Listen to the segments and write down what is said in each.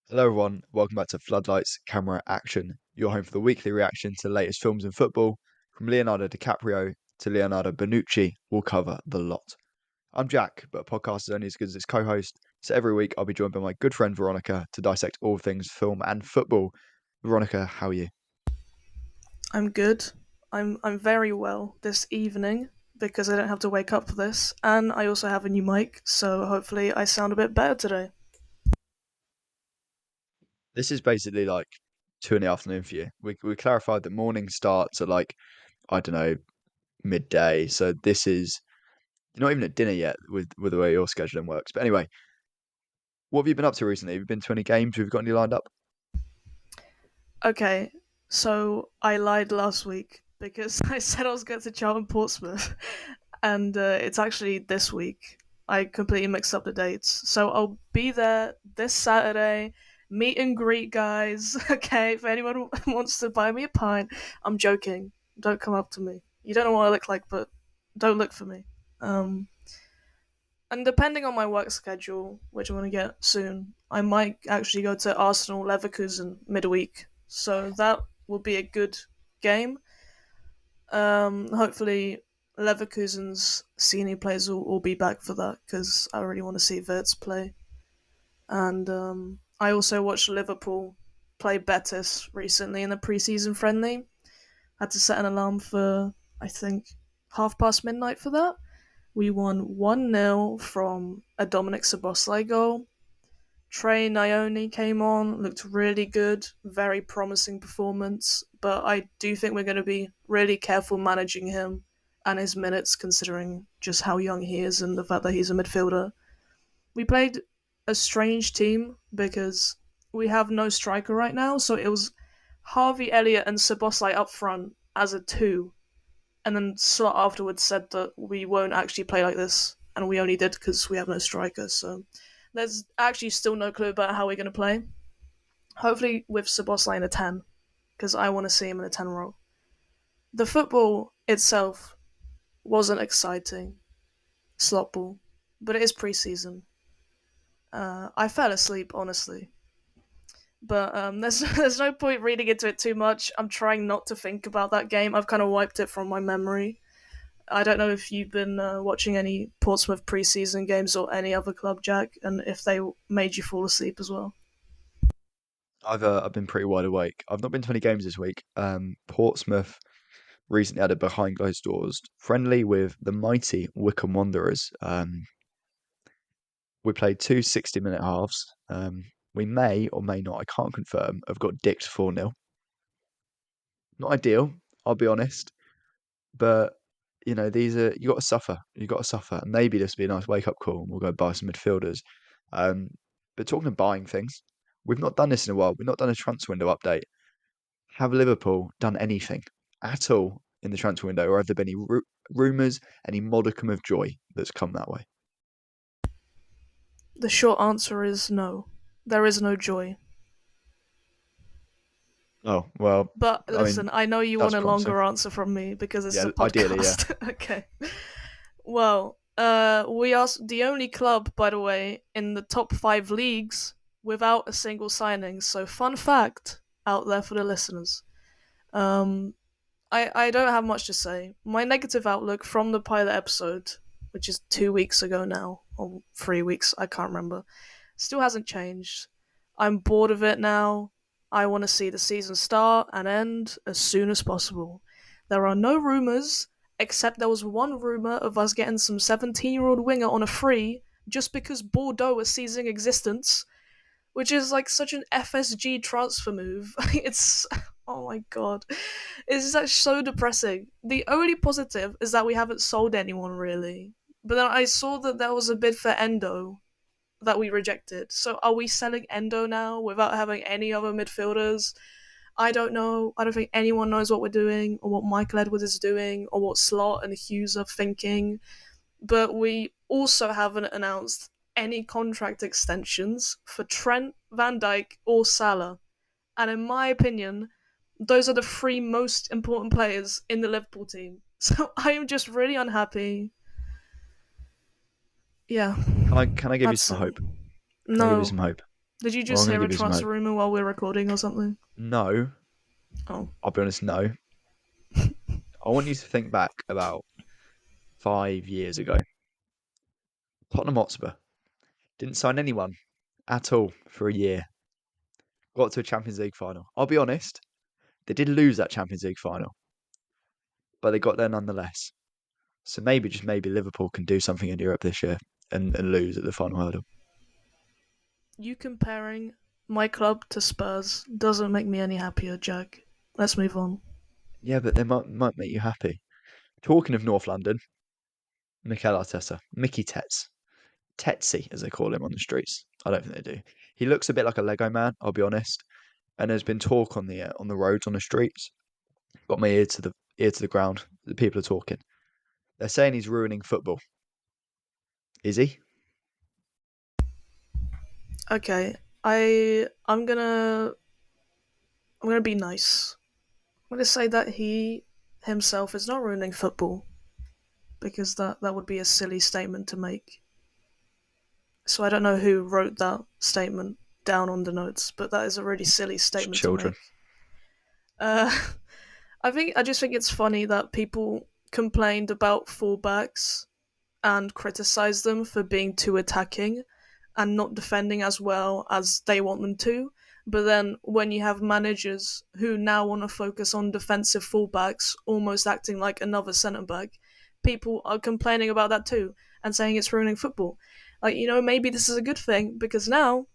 Hello, everyone. Welcome back to Floodlights Camera Action, your home for the weekly reaction to the latest films in football. From Leonardo DiCaprio to Leonardo Bonucci, we'll cover the lot. I'm Jack, but a podcast is only as good as its co-host, so every week I'll be joined by my good friend Veronica to dissect all things film and football. Veronica, how are you? I'm good. I'm very well this evening because I don't have to wake up for this, and I also have a new mic, so hopefully I sound a bit better today. This is basically like 2 in the afternoon for you. We clarified that morning starts at like, I don't know, midday. So this is you're not even at dinner yet with the way your scheduling works. But anyway, what have you been up to recently? Have you been to any games? Have you got any lined up? Okay, so I lied last week because I said I was going to Charlton Portsmouth, and it's actually this week. I completely mixed up the dates, so I'll be there this Saturday. Meet and greet, guys. Okay, if anyone wants to buy me a pint, I'm joking. Don't come up to me. You don't know what I look like, but don't look for me. Um, and depending on my work schedule, which I'm going to get soon, I might actually go to Arsenal Leverkusen midweek. So that will be a good game. Hopefully, Leverkusen's senior players will be back for that because I really want to see Wirtz play. And I also watched Liverpool play Betis recently in the preseason friendly. Had to set an alarm for, I think, midnight for that. We won 1-0 from a Dominic Szoboszlai goal. Trey Nyoni came on, looked really good, very promising performance, but I do think we're going to be really careful managing him and his minutes considering just how young he is and the fact that he's a midfielder. We played a strange team because we have no striker right now, so it was Harvey Elliott and Szoboszlai up front as a two, and then Slot afterwards said that we won't actually play like this, and we only did because we have no striker. So there's actually still no clue about how we're going to play. Hopefully with Szoboszlai in a 10, because I want to see him in a 10 role. The football itself wasn't exciting, slot ball, but it is preseason. I fell asleep, honestly. But there's there's no point reading into it too much. I'm trying not to think about that game. I've kind of wiped it from my memory. I don't know if you've been watching any Portsmouth preseason games or any other club, Jack, and if they made you fall asleep as well. I've been pretty wide awake. I've not been to any games this week. Portsmouth recently had a behind closed doors friendly with the mighty Wycombe Wanderers. We played two 60-minute halves. We may or may not, I can't confirm, have got dicked 4-0. Not ideal, I'll be honest, but these are you got to suffer. You got to suffer. And maybe this will be a nice wake up call, and we'll go buy some midfielders. Um, but talking of buying things, we've not done this in a while. We've not done a transfer window update. Have Liverpool done anything at all in the transfer window, or have there been any rumours, any modicum of joy that's come that way? The short answer is no. There is no joy. Oh well, But I mean listen, I know you want that's a promising. longer answer from me because this is Yeah, a ideally, yeah. podcast. Okay. Well, we are the only club, by the way, in the top five leagues without a single signing. So, fun fact out there for the listeners. Um, I don't have much to say. My negative outlook from the pilot episode, which is 2 weeks ago now, or 3 weeks, I can't remember, still hasn't changed. I'm bored of it now. I want to see the season start and end as soon as possible. There are no rumours, except there was one rumour of us getting some 17-year-old winger on a free just because Bordeaux was ceasing existence, which is like such an FSG transfer move. It's oh my god, it's like so depressing. The only positive is that we haven't sold anyone really, but then I saw that there was a bid for Endo that we rejected. So are we selling Endo now without having any other midfielders? I don't know. I don't think anyone knows what we're doing or what Michael Edwards is doing or what Slot and Hughes are thinking. But we also haven't announced any contract extensions for Trent, Van Dijk, or Salah. And in my opinion, those are the three most important players in the Liverpool team. So I am just really unhappy. Yeah, Can I give you that's some all. hope? Can I give you No, some hope? Did you Well, I'm just going to hear a give you some transfer hope. rumor while we're recording or something? No, Oh. I'll be honest, no. I want you to think back about 5 years ago. Tottenham Hotspur didn't sign anyone at all for a year. Got to a Champions League final. I'll be honest, they did lose that Champions League final, but they got there nonetheless. So maybe, just maybe, Liverpool can do something in Europe this year and lose at the final hurdle. You comparing my club to Spurs doesn't make me any happier, Jack. Let's move on. Yeah, but they might make you happy. Talking of North London, Mikel Arteta, Mickey Tets, Tetsy as they call him on the streets. I don't think they do. He looks a bit like a Lego man. I'll be honest. And there's been talk on the roads on the streets. Got my ear to the ground. The people are talking. They're saying he's ruining football. Is he? Okay, I'm gonna be nice. I'm gonna say that he himself is not ruining football because that would be a silly statement to make. So I don't know who wrote that statement down on the notes, but that is a really silly statement to Children. make. Uh, I just think it's funny that people complained about fullbacks and criticized them for being too attacking and not defending as well as they want them to. But then when you have managers who now want to focus on defensive fullbacks, almost acting like another centre back, people are complaining about that too and saying it's ruining football. Like, maybe this is a good thing because now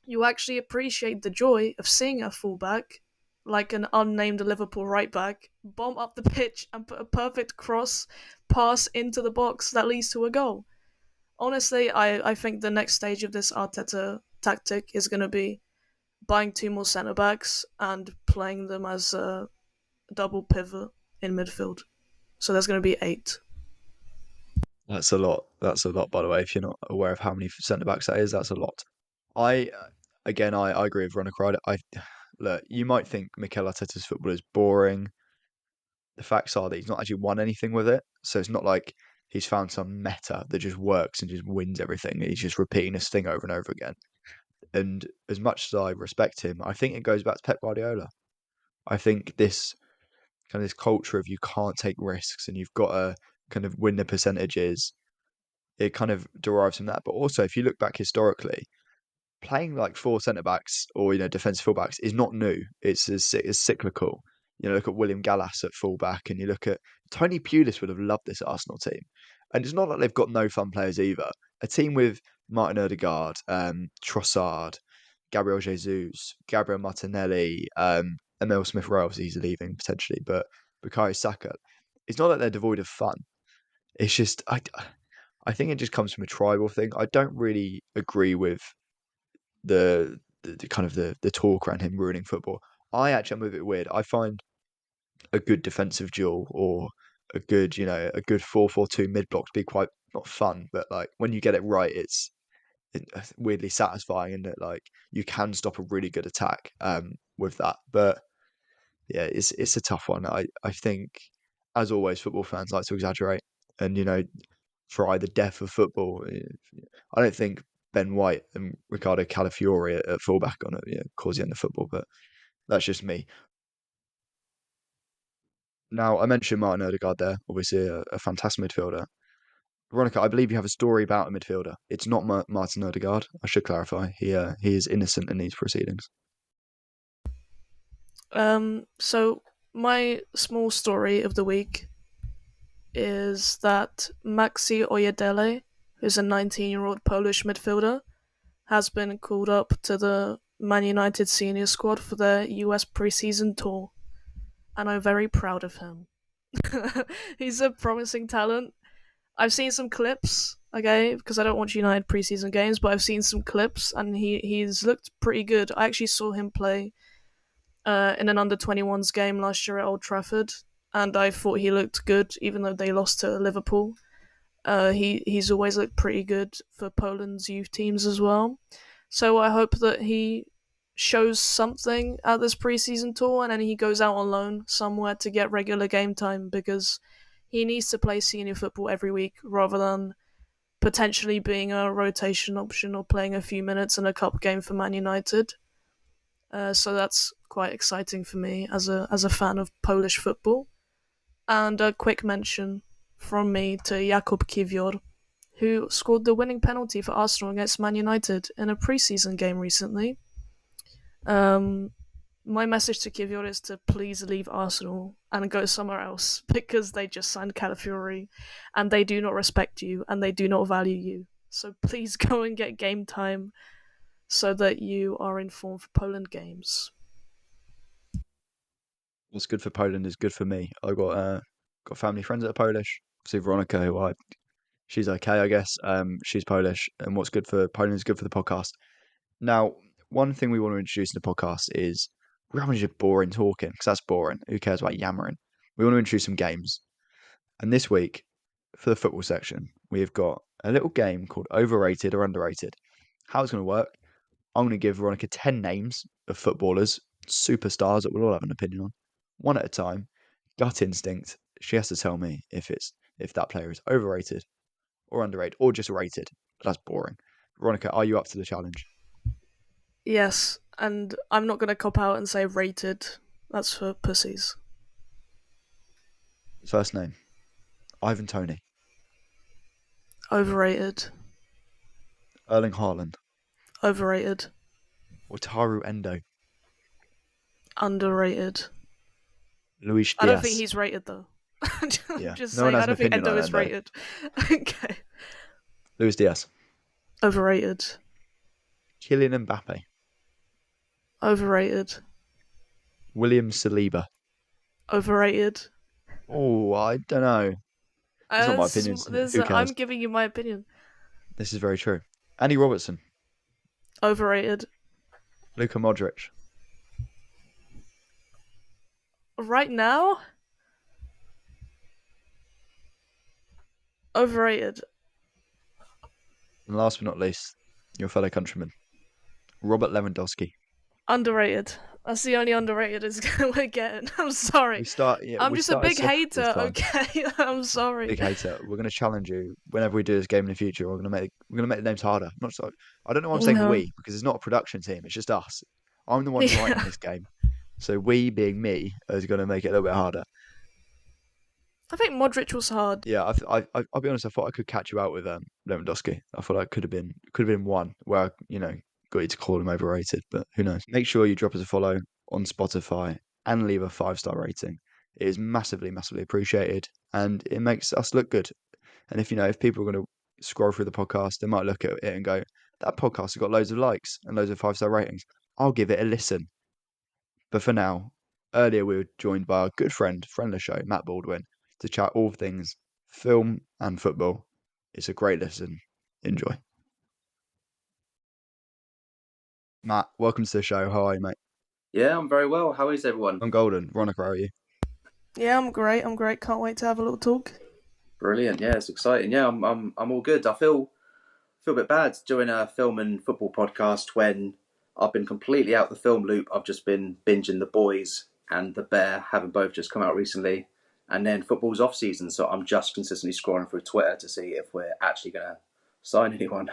you actually appreciate the joy of seeing a fullback, like an unnamed Liverpool right back, bomb up the pitch and put a perfect cross pass into the box that leads to a goal. Honestly, I think the next stage of this Arteta tactic is going to be buying two more centre backs and playing them as a double pivot in midfield. So there's going to be 8. That's a lot. That's a lot, by the way. If you're not aware of how many centre backs that is, that's a lot. I again, I agree with Veronika. Look, you might think Mikel Arteta's football is boring. The facts are that he's not actually won anything with it. So it's not like he's found some meta that just works and just wins everything. He's just repeating this thing over and over again. And as much as I respect him, I think it goes back to Pep Guardiola. I think this culture of you can't take risks and you've got to kind of win the percentages. It kind of derives from that. But also, if you look back historically, playing like four centre backs or defensive fullbacks is not new. It's cyclical. Look at William Gallas at fullback, and you look at Tony Pulis would have loved this Arsenal team, and it's not like they've got no fun players either. A team with Martin Odegaard, Trossard, Gabriel Jesus, Gabriel Martinelli, Emil Smith Rowe, obviously he's leaving potentially, but Bukayo Saka. It's not that they're devoid of fun. It's just I think it just comes from a tribal thing. I don't really agree with the kind of the talk around him ruining football. I'm a bit weird. I find a good defensive duel or a good 4-4-2 mid block to be quite not fun, but like when you get it right, it's weirdly satisfying in that like you can stop a really good attack with that. But yeah, it's a tough one. I think as always, football fans like to exaggerate and try the death of football. I don't think Ben White and Ricardo Calafiori at fullback on it cause the end of football, but that's just me. Now, I mentioned Martin Odegaard there, obviously a fantastic midfielder. Veronika, I believe you have a story about a midfielder. It's not Martin Odegaard. I should clarify. He is innocent in these proceedings. So my small story of the week is that Maxi Oyedele, who's a 19-year-old Polish midfielder, has been called up to the Man United senior squad for their US preseason tour, and I'm very proud of him. He's a promising talent. I've seen some clips, okay, because I don't watch United preseason games, but I've seen some clips, and he's looked pretty good. I actually saw him play in an under-21s game last year at Old Trafford, and I thought he looked good, even though they lost to Liverpool. He's always looked pretty good for Poland's youth teams as well. So I hope that he shows something at this preseason tour and then he goes out on loan somewhere to get regular game time because he needs to play senior football every week rather than potentially being a rotation option or playing a few minutes in a cup game for Man United. So that's quite exciting for me as a fan of Polish football. And a quick mention from me to Jakub Kiwior, who scored the winning penalty for Arsenal against Man United in a pre-season game recently. My message to Kiwior is to please leave Arsenal and go somewhere else because they just signed Calafiori and they do not respect you and they do not value you. So please go and get game time so that you are in form for Poland games. What's good for Poland is good for me. I've got family friends that are Polish. See Weronika, she's okay, I guess. She's Polish, and what's good for Poland is good for the podcast. Now, one thing we want to introduce in the podcast is we're having just boring talking because that's boring. Who cares about yammering? We want to introduce some games, and this week for the football section, we've got a little game called Overrated or Underrated. How it's going to work? I'm going to give Veronica 10 names of footballers, superstars that we'll all have an opinion on, one at a time. Gut instinct. She has to tell me if that player is overrated or underrated or just rated. But that's boring. Veronica, are you up to the challenge? Yes, and I'm not going to cop out and say rated. That's for pussies. First name, Ivan Toney. Overrated. Erling Haaland. Overrated. Wataru Endo. Underrated. Luis Diaz. I don't think he's rated though. Yeah. Just No one saying, has I an don't think opinion Endo on is Endo. rated. Okay. Luis Diaz. Overrated. Kylian Mbappe. Overrated. William Saliba. Overrated. Oh, I don't know. It's not my opinion. Who cares? I'm giving you my opinion. This is very true. Andy Robertson. Overrated. Luka Modric. Right now? Overrated. And last but not least, your fellow countryman, Robert Lewandowski. Underrated. That's the only underrated we're getting. I'm sorry. I'm just a big hater, okay? I'm sorry. Big hater. We're going to challenge you whenever we do this game in the future. We're going to make the names harder. Not so. I don't know why I'm saying we because it's not a production team. It's just us. I'm the one writing this game, so we being me is going to make it a little bit harder. I think Modric was hard. Yeah, I'll be honest. I thought I could catch you out with Lewandowski. I thought I could have been one where got you to call him overrated, but who knows? Make sure you drop us a follow on Spotify and leave a 5-star rating. It is massively, massively appreciated, and it makes us look good. And if people are going to scroll through the podcast, they might look at it and go, "That podcast has got loads of likes and loads of 5-star ratings. I'll give it a listen." But for now, earlier we were joined by our good friend of the show, Matt Baldwin, to chat all things film and football. It's a great listen. Enjoy. Matt, welcome to the show. How are you, mate? Yeah, I'm very well. How is everyone? I'm golden. Veronica, how are you? Yeah, I'm great. Can't wait to have a little talk. Brilliant. Yeah, it's exciting. Yeah, I'm all good. I feel a bit bad doing a film and football podcast when I've been completely out the film loop. I've just been binging The Boys and The Bear, having both just come out recently, and then football's off season, so I'm just consistently scrolling through Twitter to see if we're actually going to sign anyone.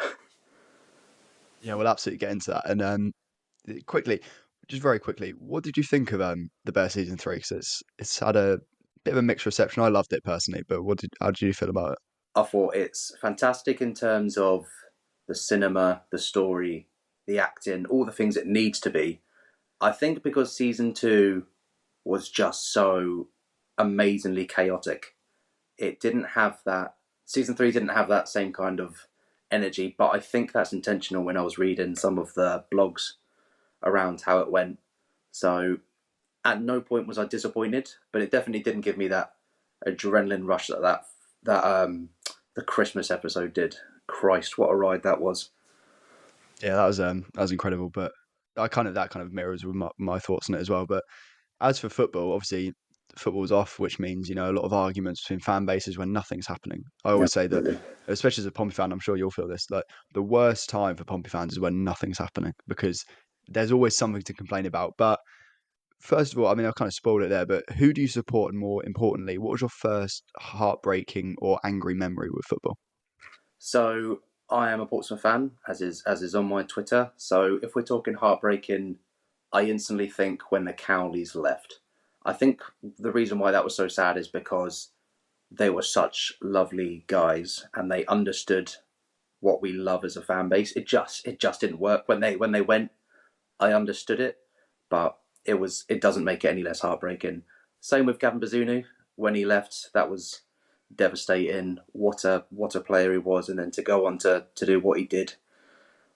Yeah, we'll absolutely get into that. And very quickly, what did you think of the Bear season 3? Because it's had a bit of a mixed reception. I loved it personally, but how did you feel about it? I thought it's fantastic in terms of the cinema, the story, the acting, all the things it needs to be. I think because season 2 was just so amazingly chaotic, it didn't have that. Season 3 didn't have that same kind of energy, but I think that's intentional when I was reading some of the blogs around how it went. So at no point was I disappointed, but it definitely didn't give me that adrenaline rush that the Christmas episode did. Christ, what a ride that was. Yeah, that was incredible, but that kind of mirrors with my thoughts on it as well. But as for football, obviously football's off, which means a lot of arguments between fan bases when nothing's happening. I always say that, especially as a Pompey fan, I'm sure you'll feel this. Like the worst time for Pompey fans is when nothing's happening because there's always something to complain about. But first of all, I mean, I kind of spoiled it there, but who do you support? And more importantly, what was your first heartbreaking or angry memory with football? So I am a Portsmouth fan, as is on my Twitter. So if we're talking heartbreaking, I instantly think when the Cowleys left. I think the reason why that was so sad is because they were such lovely guys and they understood what we love as a fan base. It just didn't work when they went. I understood it, but it doesn't make it any less heartbreaking. Same with Gavin Bazunu when he left. That was devastating. What a player he was, and then to go on to do what he did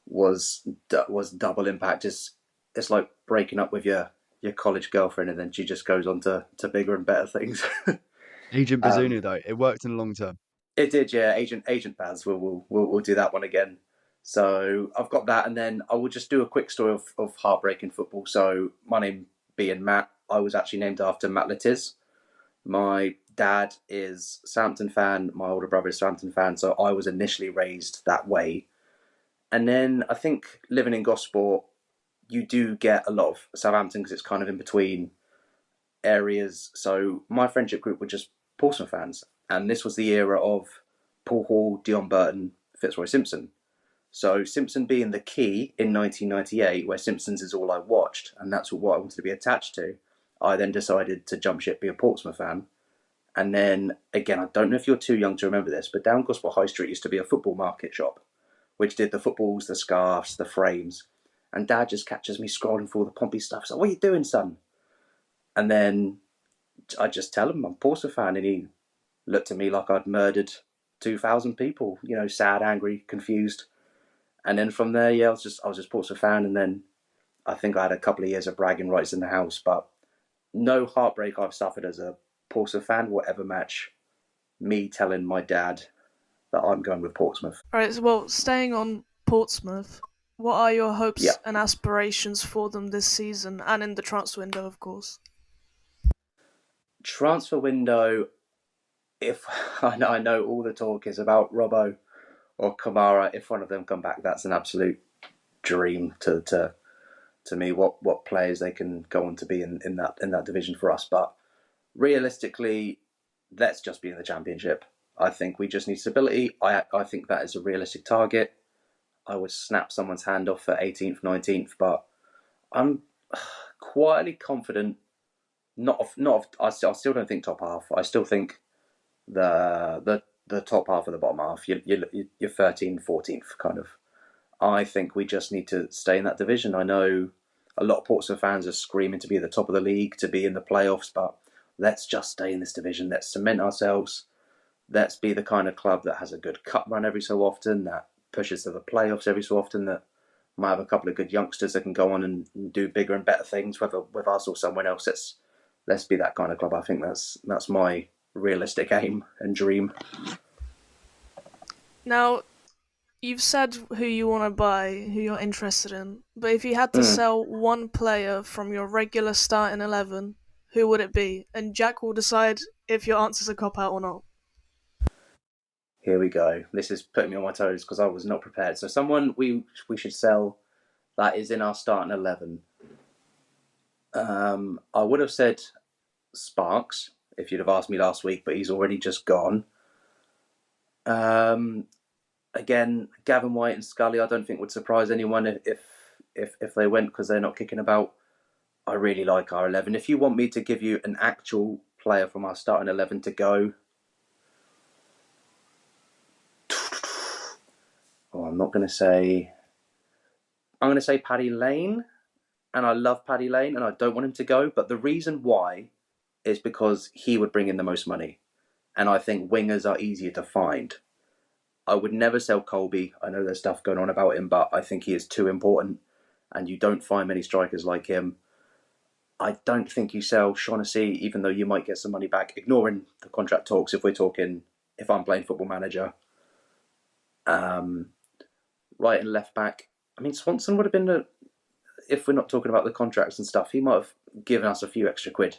was double impact. It's like breaking up with your college girlfriend, and then she just goes on to bigger and better things. Agent Bazunu, though, it worked in the long term. It did, yeah. Agent Baz. We'll do that one again. So I've got that, and then I will just do a quick story of heartbreaking football. So my name being Matt, I was actually named after Matt Letterboxd. My dad is Southampton fan. My older brother is Southampton fan. So I was initially raised that way. And then I think living in Gosport, you do get a lot of Southampton because it's kind of in between areas. So my friendship group were just Portsmouth fans. And this was the era of Paul Hall, Dion Burton, Fitzroy Simpson. So Simpson being the key in 1998, where Simpsons is all I watched, and that's what I wanted to be attached to, I then decided to jump ship, be a Portsmouth fan. And then, again, I don't know if you're too young to remember this, but down Gosport High Street used to be a football market shop, which did the footballs, the scarves, the frames. And Dad just catches me scrolling through all the Pompey stuff. He's like, what are you doing, son? And then I just tell him I'm a Portsmouth fan, and he looked at me like I'd murdered 2,000 people, sad, angry, confused. And then from there, I was just Portsmouth fan, and then I think I had a couple of years of bragging rights in the house, but no heartbreak I've suffered as a Portsmouth fan will ever match me telling my dad that I'm going with Portsmouth. All right, well, staying on Portsmouth, what are your hopes and aspirations for them this season and in the transfer window, of course? Transfer window, if I know all the talk is about Robbo or Kamara, if one of them come back, that's an absolute dream to me. What players they can go on to be in that division for us. But realistically, let's just be in the Championship. I think we just need stability. I think that is a realistic target. I would snap someone's hand off for 18th, 19th, but I'm quietly confident. I still don't think top half. I still think the top half of the bottom half, you're 13th, 14th kind of. I think we just need to stay in that division. I know a lot of Portsmouth fans are screaming to be at the top of the league, to be in the playoffs, but let's just stay in this division. Let's cement ourselves. Let's be the kind of club that has a good cup run every so often, that pushes to the playoffs every so often, that might have a couple of good youngsters that can go on and do bigger and better things, whether with us or someone else. Let's be that kind of club. I think that's my realistic aim and dream. Now, you've said who you want to buy, who you're interested in, but if you had to sell one player from your regular starting 11, who would it be? And Jack will decide if your answer's a cop-out or not. Here we go. This is putting me on my toes because I was not prepared. So someone we should sell that is in our starting 11. I would have said Sparks if you'd have asked me last week, but he's already just gone. Again, Gavin White and Scully, I don't think would surprise anyone if they went because they're not kicking about. I really like our 11. If you want me to give you an actual player from our starting 11 to go, I'm going to say Paddy Lane, and I love Paddy Lane, and I don't want him to go. But the reason why is because he would bring in the most money, and I think wingers are easier to find. I would never sell Colby. I know there's stuff going on about him, but I think he is too important, and you don't find many strikers like him. I don't think you sell Shaughnessy, even though you might get some money back, ignoring the contract talks. If I'm playing Football Manager, right and left back. I mean, Swanson would have been, if we're not talking about the contracts and stuff, he might have given us a few extra quid.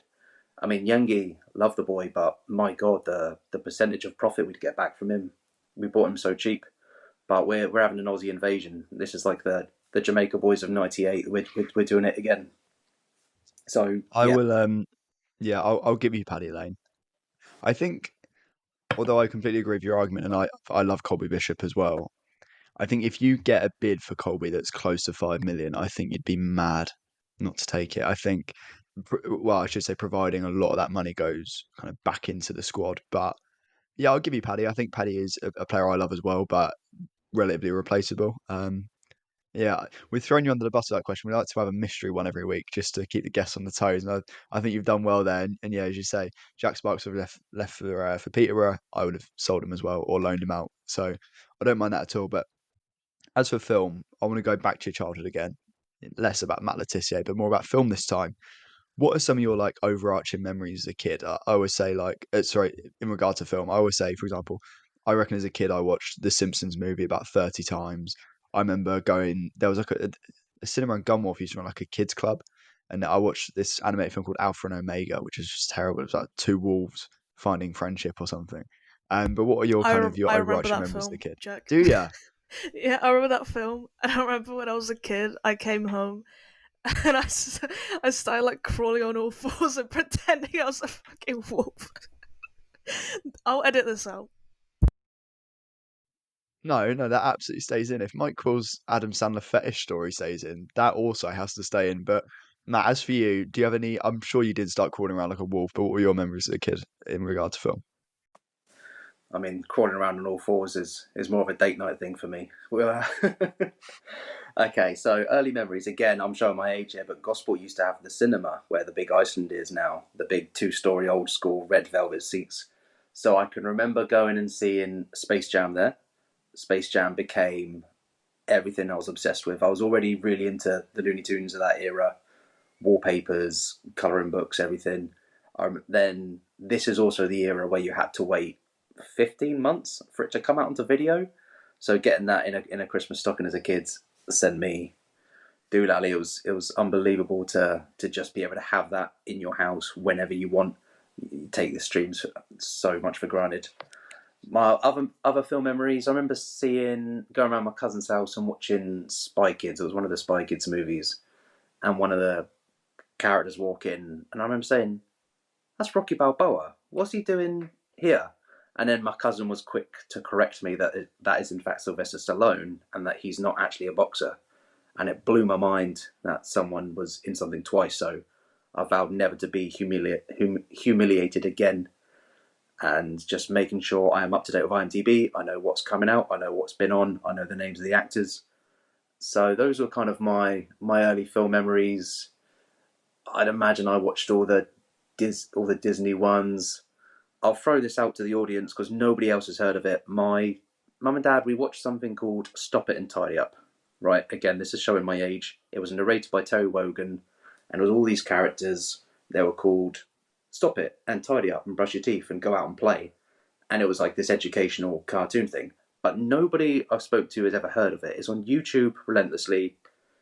I mean, Youngie, love the boy, but my God, the percentage of profit we'd get back from him. We bought him so cheap, but we're having an Aussie invasion. This is like the Jamaica boys of '98. We're doing it again. So I will. I'll give you Paddy Lane. I think although I completely agree with your argument, and I love Colby Bishop as well. I think if you get a bid for Colby that's close to 5 million, I think you'd be mad not to take it. I think, well, I should say, providing a lot of that money goes kind of back into the squad. But yeah, I'll give you Paddy. I think Paddy is a player I love as well, but relatively replaceable. Yeah, we're throwing you under the bus with that question. We like to have a mystery one every week just to keep the guests on the toes. And I think you've done well there. And yeah, as you say, Jack Sparks would have left for Peterborough. I would have sold him as well or loaned him out. So I don't mind that at all. But as for film, I want to go back to your childhood again. Less about Matt Letizia, but more about film this time. What are some of your like overarching memories as a kid? I always say sorry, in regard to film, I always say, for example, I reckon as a kid I watched the Simpsons movie about 30 times. I remember there was like a cinema in Gunwharf used to run like a kids club, and I watched this animated film called Alpha and Omega, which is just terrible. It was like two wolves finding friendship or something. But what are your your I remember overarching that memories as a film, kid? Jack. Do ya? Yeah, I remember that film. And I remember when I was a kid, I came home and I started like crawling on all fours and pretending I was a fucking wolf. I'll edit this out. No, that absolutely stays in. If Mike Quill's Adam Sandler fetish story stays in, that also has to stay in. But Matt, as for you, do you have any? I'm sure you did start crawling around like a wolf, but what were your memories as a kid in regard to film? I mean, crawling around on all fours is more of a date night thing for me. Well, okay, so early memories. Again, I'm showing my age here, but Gosport used to have the cinema where the big Iceland is now, the big 2-story old school red velvet seats. So I can remember going and seeing Space Jam there. Space Jam became everything I was obsessed with. I was already really into the Looney Tunes of that era, wallpapers, colouring books, everything. Then this is also the era where you had to wait 15 months for it to come out onto video. So getting that in a Christmas stocking as a kid sent me doolally. It was unbelievable to just be able to have that in your house whenever you want. You take the streams so much for granted. My other film memories, I remember going around my cousin's house and watching Spy Kids. It was one of the Spy Kids movies, and one of the characters walk in, and I remember saying, "That's Rocky Balboa. What's he doing here?" And then my cousin was quick to correct me that is in fact Sylvester Stallone, and that he's not actually a boxer. And it blew my mind that someone was in something twice. So I vowed never to be humiliated again. And just making sure I am up to date with IMDb. I know what's coming out. I know what's been on. I know the names of the actors. So those were kind of my early film memories. I'd imagine I watched all the Disney ones. I'll throw this out to the audience because nobody else has heard of it. My mum and dad, we watched something called Stop It and Tidy Up. Right, again, this is showing my age. It was narrated by Terry Wogan, and it was all these characters. They were called Stop It and Tidy Up and Brush Your Teeth and Go Out and Play. And it was like this educational cartoon thing. But nobody I've spoke to has ever heard of it. It's on YouTube relentlessly.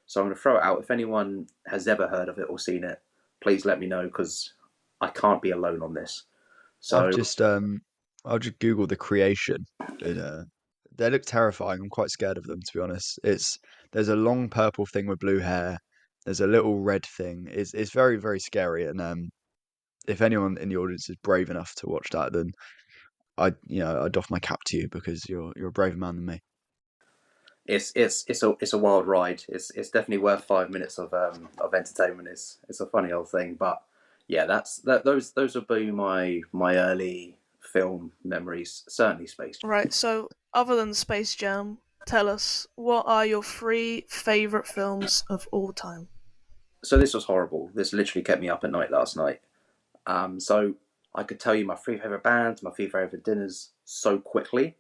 So I'm going to throw it out. If anyone has ever heard of it or seen it, please let me know because I can't be alone on this. So I'll just Google the creation. They look terrifying. I'm quite scared of them, to be honest. There's a long purple thing with blue hair. There's a little red thing. It's very, very scary. And if anyone in the audience is brave enough to watch that, then I doff my cap to you because you're a braver man than me. It's a wild ride. It's definitely worth 5 minutes of entertainment. It's a funny old thing, but yeah, those would be my early film memories. Certainly Space Jam. Right, so other than Space Jam, tell us, what are your 3 favourite films of all time? So this was horrible. This literally kept me up at night last night. So I could tell you my 3 favourite bands, my 3 favourite dinners so quickly,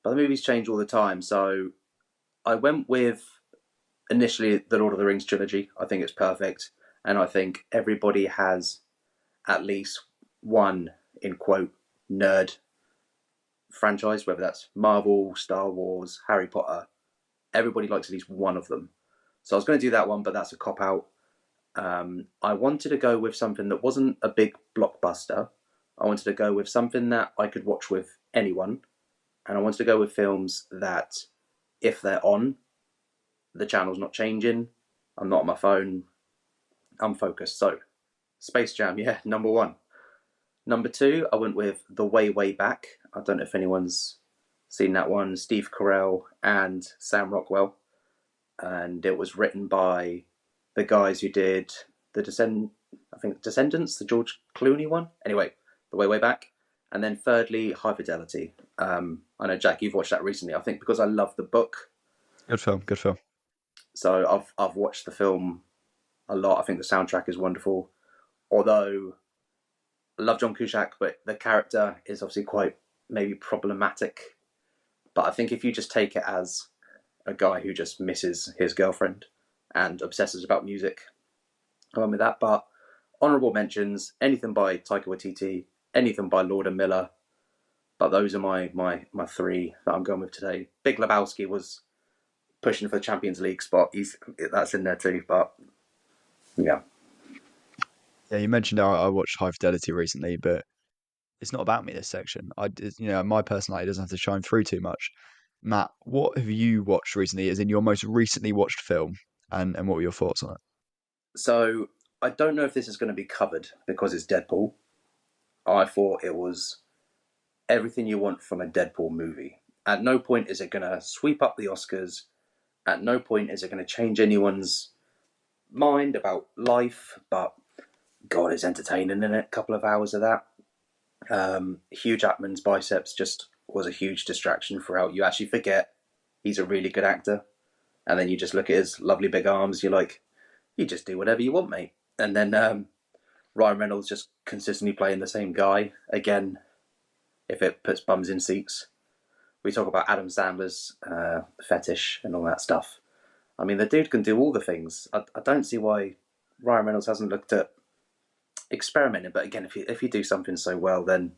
but the movies change all the time. So I went with initially the Lord of the Rings trilogy. I think it's perfect, and I think everybody has at least one, in quote, nerd franchise, whether that's Marvel, Star Wars, Harry Potter. Everybody likes at least one of them. So I was going to do that one, but that's a cop out. I wanted to go with something that wasn't a big blockbuster. I wanted to go with something that I could watch with anyone, and I wanted to go with films that, if they're on, the channel's not changing, I'm not on my phone, I'm focused. So, Space Jam, yeah, number 1. Number 2, I went with The Way, Way Back. I don't know if anyone's seen that one. Steve Carell and Sam Rockwell. And it was written by the guys who did Descendants, the George Clooney one. Anyway, The Way, Way Back. And then thirdly, High Fidelity. I know, Jack, you've watched that recently. I think because I love the book. Good film, good film. So I've watched the film a lot. I think the soundtrack is wonderful. Although I love John Cusack, but the character is obviously quite maybe problematic. But I think if you just take it as a guy who just misses his girlfriend and obsesses about music, I went with that. But honourable mentions, anything by Taika Waititi, anything by Lord and Miller. But those are my 3 that I'm going with today. Big Lebowski was pushing for the Champions League spot. That's in there too. But yeah. Yeah, you mentioned I watched High Fidelity recently, but it's not about me, this section. My personality doesn't have to shine through too much. Matt, what have you watched recently, as in your most recently watched film, and what were your thoughts on it? So I don't know if this is going to be covered because it's Deadpool. I thought it was everything you want from a Deadpool movie. At no point is it going to sweep up the Oscars. At no point is it going to change anyone's mind about life. But God, it's entertaining in it. A couple of hours of that. Hugh Jackman's biceps just was a huge distraction throughout. You actually forget he's a really good actor. And then you just look at his lovely big arms. You're like, you just do whatever you want, mate. And then Ryan Reynolds just consistently playing the same guy. Again, if it puts bums in seats. We talk about Adam Sandler's fetish and all that stuff. I mean, the dude can do all the things. I don't see why Ryan Reynolds hasn't looked at experimenting. But again, if you do something so well, then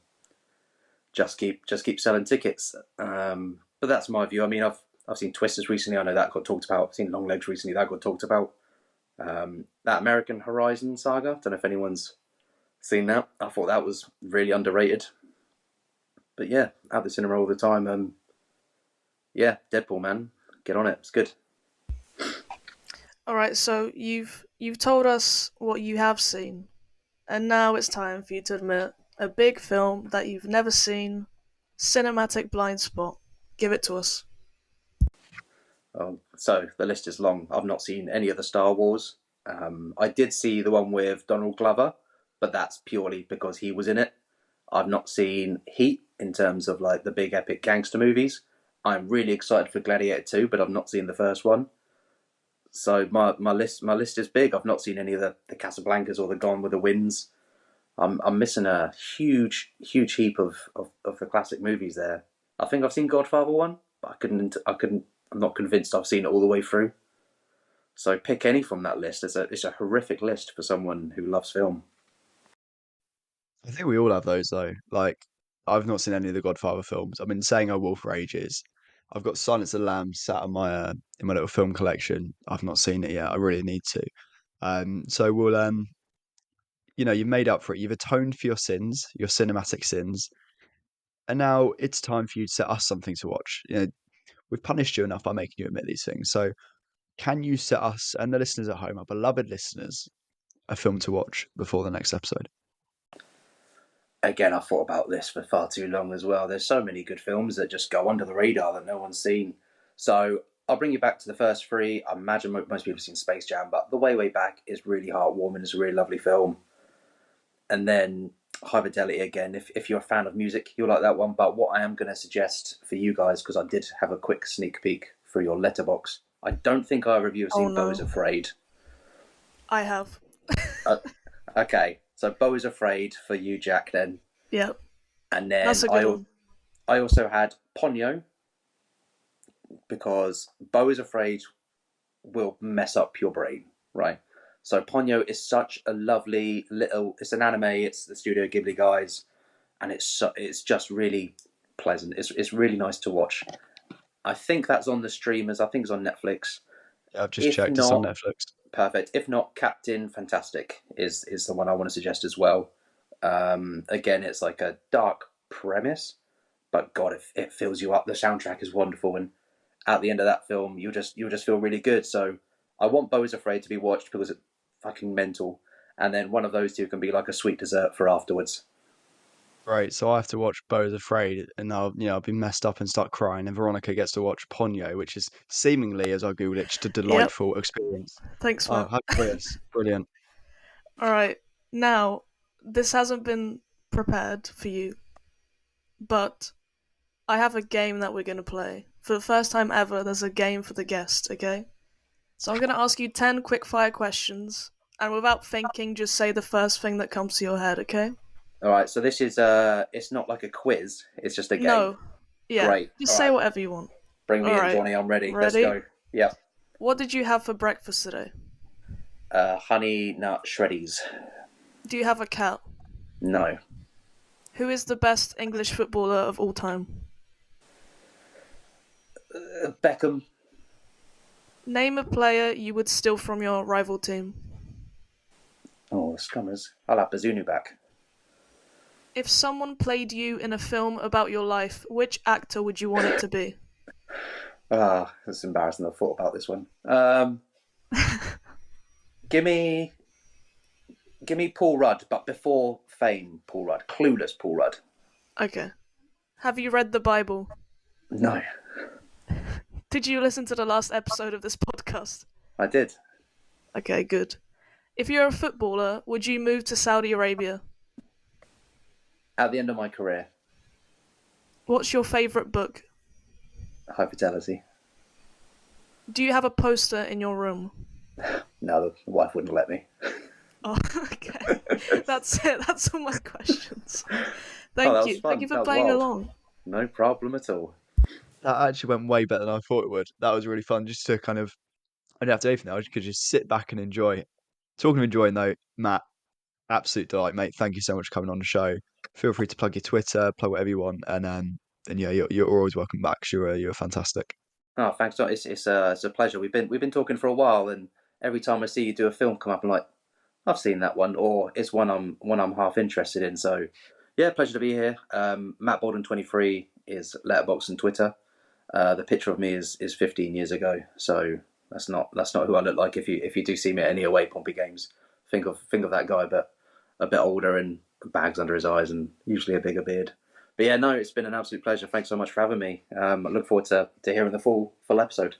just keep selling tickets. But that's my view. I mean, I've seen Twisters recently. I know that got talked about. I've seen Longlegs recently. That got talked about. That American Horizon saga. Don't know if anyone's seen that. I thought that was really underrated. But yeah, at the cinema all the time. Yeah, Deadpool, man, get on it. It's good. All right, so you've told us what you have seen, and now it's time for you to admit a big film that you've never seen. Cinematic blind spot. Give it to us. So the list is long. I've not seen any of the Star Wars. I did see the one with Donald Glover, but that's purely because he was in it. I've not seen Heat in terms of like the big epic gangster movies. I'm really excited for Gladiator 2, but I've not seen the first one. So my list is big. I've not seen any of the Casablancas or the Gone with the Winds. I'm missing a huge heap of the classic movies there. I think I've seen Godfather 1, but I'm not convinced I've seen it all the way through. So pick any from that list. It's a horrific list for someone who loves film. I think we all have those though. Like, I've not seen any of the Godfather films. I've been saying I will for ages. I've got Silence of the Lambs sat on my in my little film collection. I've not seen it yet. I really need to. So we'll you've made up for it. You've atoned for your sins, your cinematic sins, and now it's time for you to set us something to watch. We've punished you enough by making you admit these things. So can you set us and the listeners at home, our beloved listeners, a film to watch before the next episode? Again, I thought about this for far too long as well. There's so many good films that just go under the radar that no one's seen. So I'll bring you back to the first 3. I imagine most people have seen Space Jam, but The Way, Way Back is really heartwarming. It's a really lovely film. And then High Fidelity again. If you're a fan of music, you'll like that one. But what I am going to suggest for you guys, because I did have a quick sneak peek through your letterbox, I don't think either of you have seen Beau is Afraid. I have. Okay, so Beau is Afraid for you, Jack, then. Yep. And then That's a good one. I also had Ponyo, because Beau is Afraid will mess up your brain, right? So Ponyo is such a lovely little. It's an anime. It's the Studio Ghibli guys, and it's just really pleasant. It's really nice to watch. I think that's on the streamers. I think it's on Netflix. Yeah, I've just checked. It's on Netflix. Perfect. If not, Captain Fantastic is the one I want to suggest as well. Again, it's like a dark premise, but God, it fills you up. The soundtrack is wonderful, and at the end of that film, you'll just feel really good. So I want Beau is Afraid to be watched because it's fucking mental, and then one of those two can be like a sweet dessert for afterwards. Great. So I have to watch Beau's Afraid, and I'll be messed up and start crying. And Veronica gets to watch Ponyo, which is seemingly, as I googled it, just a Yep. delightful experience. Thanks, Oh, Matt. how glorious! Brilliant. All right. Now, this hasn't been prepared for you, but I have a game that we're going to play. For the first time ever, there's a game for the guest, okay? So I'm going to ask you 10 quick-fire questions, and without thinking, just say the first thing that comes to your head, okay? All right, so this is it's not like a quiz; it's just a game. No. Yeah. Great. Just All say right. whatever you want. Bring me All in, right. Johnny. I'm ready. Let's Ready? go. Yep. What did you have for breakfast today? Honey nut shreddies. Do you have a cat? No. Who is the best English footballer of all time? Beckham. Name a player you would steal from your rival team. Oh, scummers. I'll have Bazunu back. If someone played you in a film about your life, which actor would you want it to be? Ah, that's embarrassing. I thought about this one. Give me Paul Rudd, but before fame, Paul Rudd. Clueless Paul Rudd. Okay. Have you read the Bible? No, Did you listen to the last episode of this podcast? I did. Okay, good. If you're a footballer, would you move to Saudi Arabia? At the end of my career, What's your favourite book? High Fidelity. Do you have a poster in your room? No, the wife wouldn't let me. Oh, okay. That's it. That's all my questions. Thank that you. was fun. Thank you for That was playing wild. along. No problem at all. That actually went way better than I thought it would. That was really fun. Just to kind of, I didn't have to do anything. I could just sit back and enjoy. Talking of enjoying though, Matt, absolute delight, mate. Thank you so much for coming on the show. Feel free to plug your Twitter, plug whatever you want, and yeah, you're always welcome back. 'Cause you're fantastic. Oh, thanks, John. It's a pleasure. We've been talking for a while, and every time I see you do a film come up, I'm like, I've seen that one, or it's one I'm half interested in. So, yeah, pleasure to be here. Matt Baldwin 23 is Letterboxd and Twitter. The picture of me is 15 years ago, so that's not who I look like. If you do see me at any away Pompey games, think of that guy, but a bit older and bags under his eyes and usually a bigger beard. But yeah, no, it's been an absolute pleasure. Thanks so much for having me. I look forward to hearing the full episode.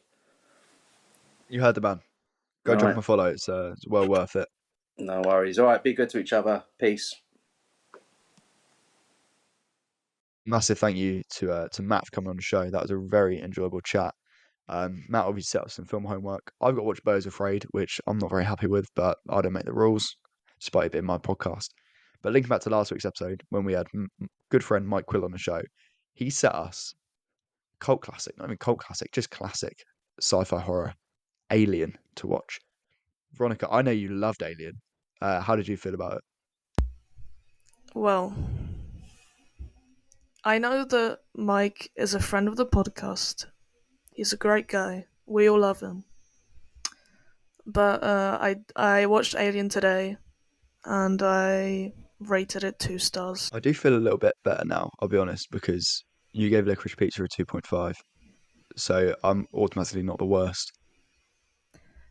You heard the man. Go All drop right. him a follow. It's well worth it. No worries. All right, be good to each other. Peace. Massive thank you to Matt for coming on the show. That was a very enjoyable chat. Matt obviously set up some film homework. I've got to watch Beau's Afraid, which I'm not very happy with, but I don't make the rules, despite it being my podcast. But linking back to last week's episode, when we had good friend Mike Quill on the show, he set us cult classic, not even cult classic, just classic sci-fi horror, Alien, to watch. Veronica, I know you loved Alien. How did you feel about it? Well, I know that Mike is a friend of the podcast. He's a great guy. We all love him. But I watched Alien today, and I rated it 2 stars. I do feel a little bit better now, I'll be honest, because you gave Licorice Pizza a 2.5. So I'm automatically not the worst.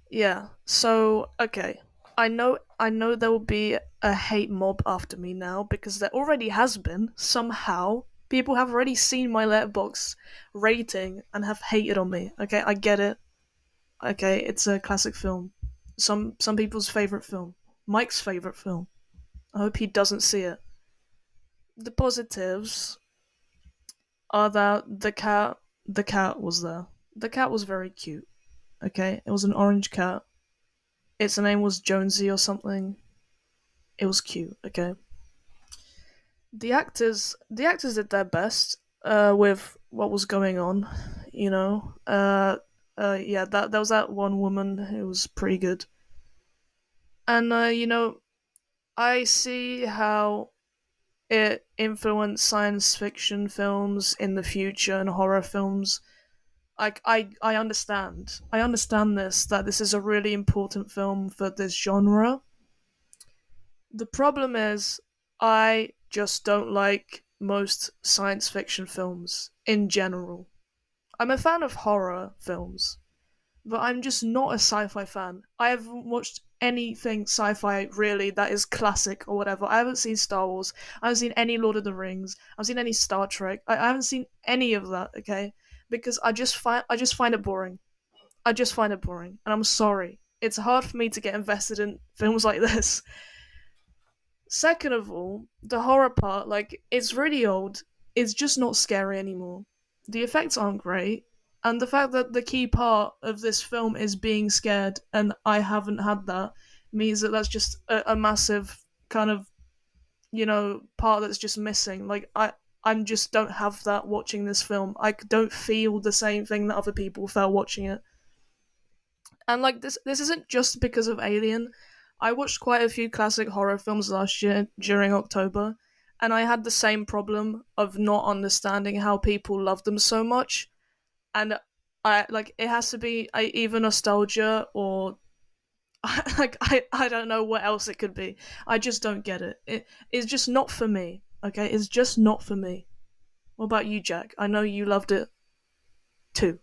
Yeah. So okay, I know there will be a hate mob after me now because there already has been somehow. People have already seen my Letterboxd rating and have hated on me. Okay, I get it. Okay, it's a classic film. Some people's favorite film. Mike's favorite film. I hope he doesn't see it. The positives are that the cat was there. The cat was very cute. Okay, it was an orange cat. Its name was Jonesy or something. It was cute. Okay. The actors did their best with what was going on. You know. Yeah. That there was that one woman who was pretty good. And I see how it influenced science fiction films in the future and horror films. I understand. I understand that this is a really important film for this genre. The problem is, I just don't like most science fiction films in general. I'm a fan of horror films, but I'm just not a sci-fi fan. I haven't watched anything sci-fi really that is classic or whatever. I haven't seen Star Wars. I haven't seen any Lord of the Rings. I haven't seen any Star Trek. I haven't seen any of that. Okay, because I just find it boring. I just find it boring, and I'm sorry. It's hard for me to get invested in films like this. Second of all, the horror part, like, it's really old. It's just not scary anymore. The effects aren't great. And the fact that the key part of this film is being scared, and I haven't had that, means that that's just a massive kind of, part that's just missing. Like, I just don't have that watching this film. I don't feel the same thing that other people felt watching it. And like this isn't just because of Alien. I watched quite a few classic horror films last year during October, and I had the same problem of not understanding how people love them so much. And it has to be either nostalgia or I don't know what else it could be. I just don't get it. It's just not for me. Okay, it's just not for me. What about you, Jack? I know you loved it too.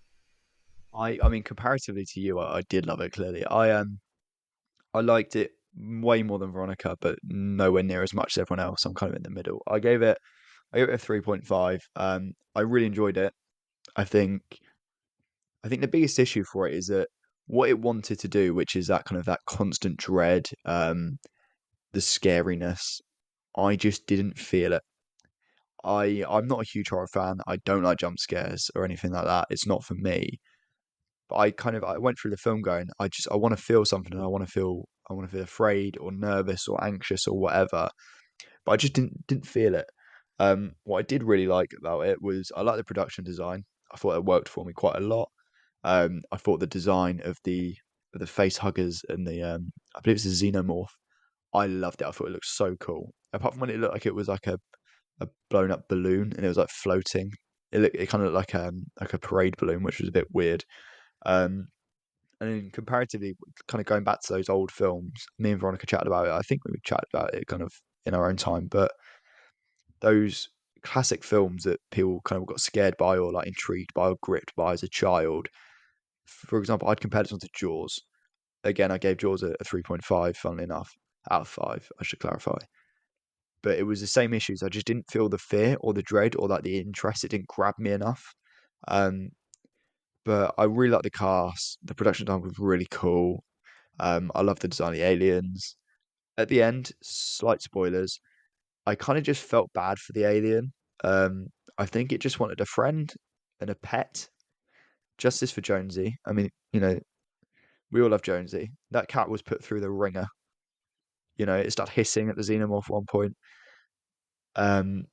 I mean, comparatively to you, I did love it. Clearly, I liked it way more than Veronica, but nowhere near as much as everyone else. I'm kind of in the middle. I gave it a 3.5. I really enjoyed it. I think I think the biggest issue for it is that what it wanted to do, which is that kind of that constant dread, the scariness, I just didn't feel it. I'm not a huge horror fan. I don't like jump scares or anything like that. It's not for me. But I went through the film going, I want to feel something, and I want to feel afraid or nervous or anxious or whatever. But I just didn't feel it. What I did really like about it was I like the production design. I thought it worked for me quite a lot. I thought the design of the face huggers and the I believe it's a xenomorph. I loved it. I thought it looked so cool. Apart from when it looked like it was a blown up balloon and it was like floating. It kind of looked like a parade balloon, which was a bit weird. Um, and then comparatively, kind of going back to those old films, me and Veronica chatted about it. I think we chatted about it kind of in our own time, but those classic films that people kind of got scared by or like intrigued by or gripped by as a child. For example, I'd compare this one to Jaws. Again, I gave Jaws a 3.5, funnily enough, out of 5, I should clarify. But it was the same issues. I just didn't feel the fear or the dread or like the interest. It didn't grab me enough. Um, but I really like the cast. The production design was really cool. I love the design of the aliens. At the end, slight spoilers, I kind of just felt bad for the alien. Um, I think it just wanted a friend and a pet. Justice for Jonesy. I mean, we all love Jonesy. That cat was put through the ringer. It started hissing at the xenomorph at one point.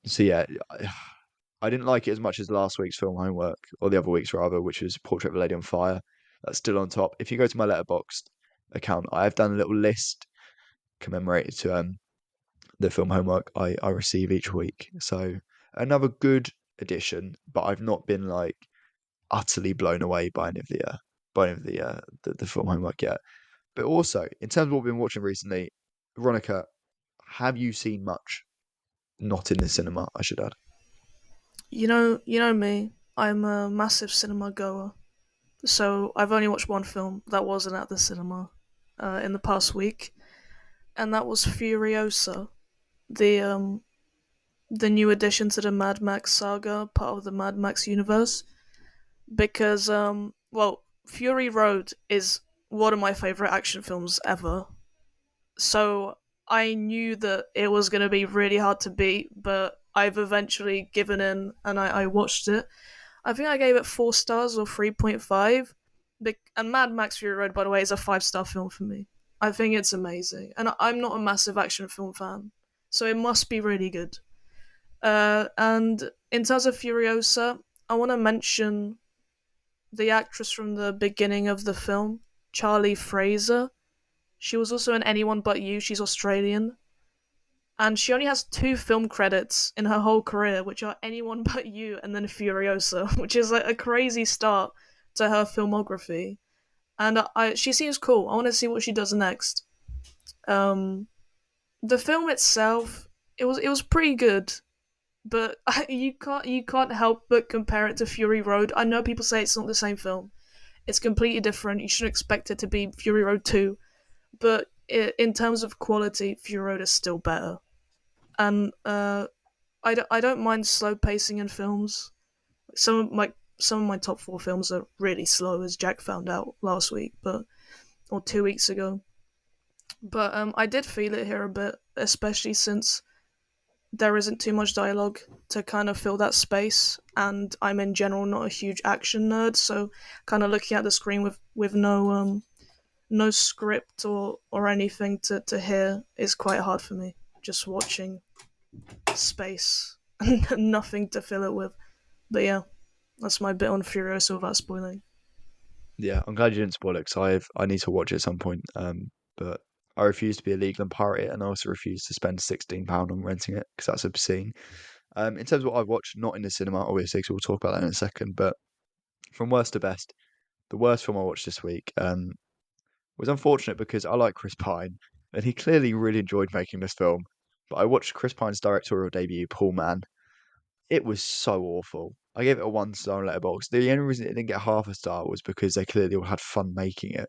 So yeah, I didn't like it as much as last week's film homework, or the other week's rather, which was Portrait of a Lady on Fire. That's still on top. If you go to my Letterboxd account, I have done a little list commemorated to the film homework I receive each week. So another good addition, but I've not been like utterly blown away by any of the film homework yet. But also, in terms of what we've been watching recently, Veronica, have you seen much? Not in the cinema, I should add. You know me. I'm a massive cinema goer. So I've only watched one film that wasn't at the cinema in the past week, and that was Furiosa, the the new addition to the Mad Max saga, part of the Mad Max universe. Because Fury Road is one of my favorite action films ever. So I knew that it was going to be really hard to beat, but I've eventually given in and I watched it. I think I gave it 4 stars or 3.5. And Mad Max Fury Road, by the way, is a 5-star film for me. I think it's amazing. And I'm not a massive action film fan, so it must be really good. And in terms of Furiosa, I want to mention the actress from the beginning of the film, Charlie Fraser. She was also in Anyone But You. She's Australian. And she only has 2 film credits in her whole career, which are Anyone But You and then Furiosa, which is like a crazy start to her filmography. And she seems cool. I want to see what she does next. Um, the film itself, it was pretty good, but you can't help but compare it to Fury Road. I know people say it's not the same film. It's completely different. You shouldn't expect it to be Fury Road 2. but in terms of quality, Fury Road is still better. And I don't mind slow pacing in films. Some of my top 4 films are really slow, as Jack found out last week, or 2 weeks ago. But I did feel it here a bit, especially since there isn't too much dialogue to kind of fill that space, and I'm in general not a huge action nerd, so kind of looking at the screen with no script or anything to hear is quite hard for me. Just watching space and nothing to fill it with. But yeah, that's my bit on Furiosa without spoiling. Yeah, I'm glad you didn't spoil it because I need to watch it at some point. But I refuse to be illegal and pirate it, and I also refuse to spend £16 on renting it because that's obscene. In terms of what I've watched, not in the cinema, obviously, because we'll talk about that in a second. But from worst to best, the worst film I watched this week was unfortunate because I like Chris Pine, and he clearly really enjoyed making this film. But I watched Chris Pine's directorial debut, Paul Man. It was so awful. I gave it a 1 star on Letterboxd. The only reason it didn't get half a star was because they clearly all had fun making it.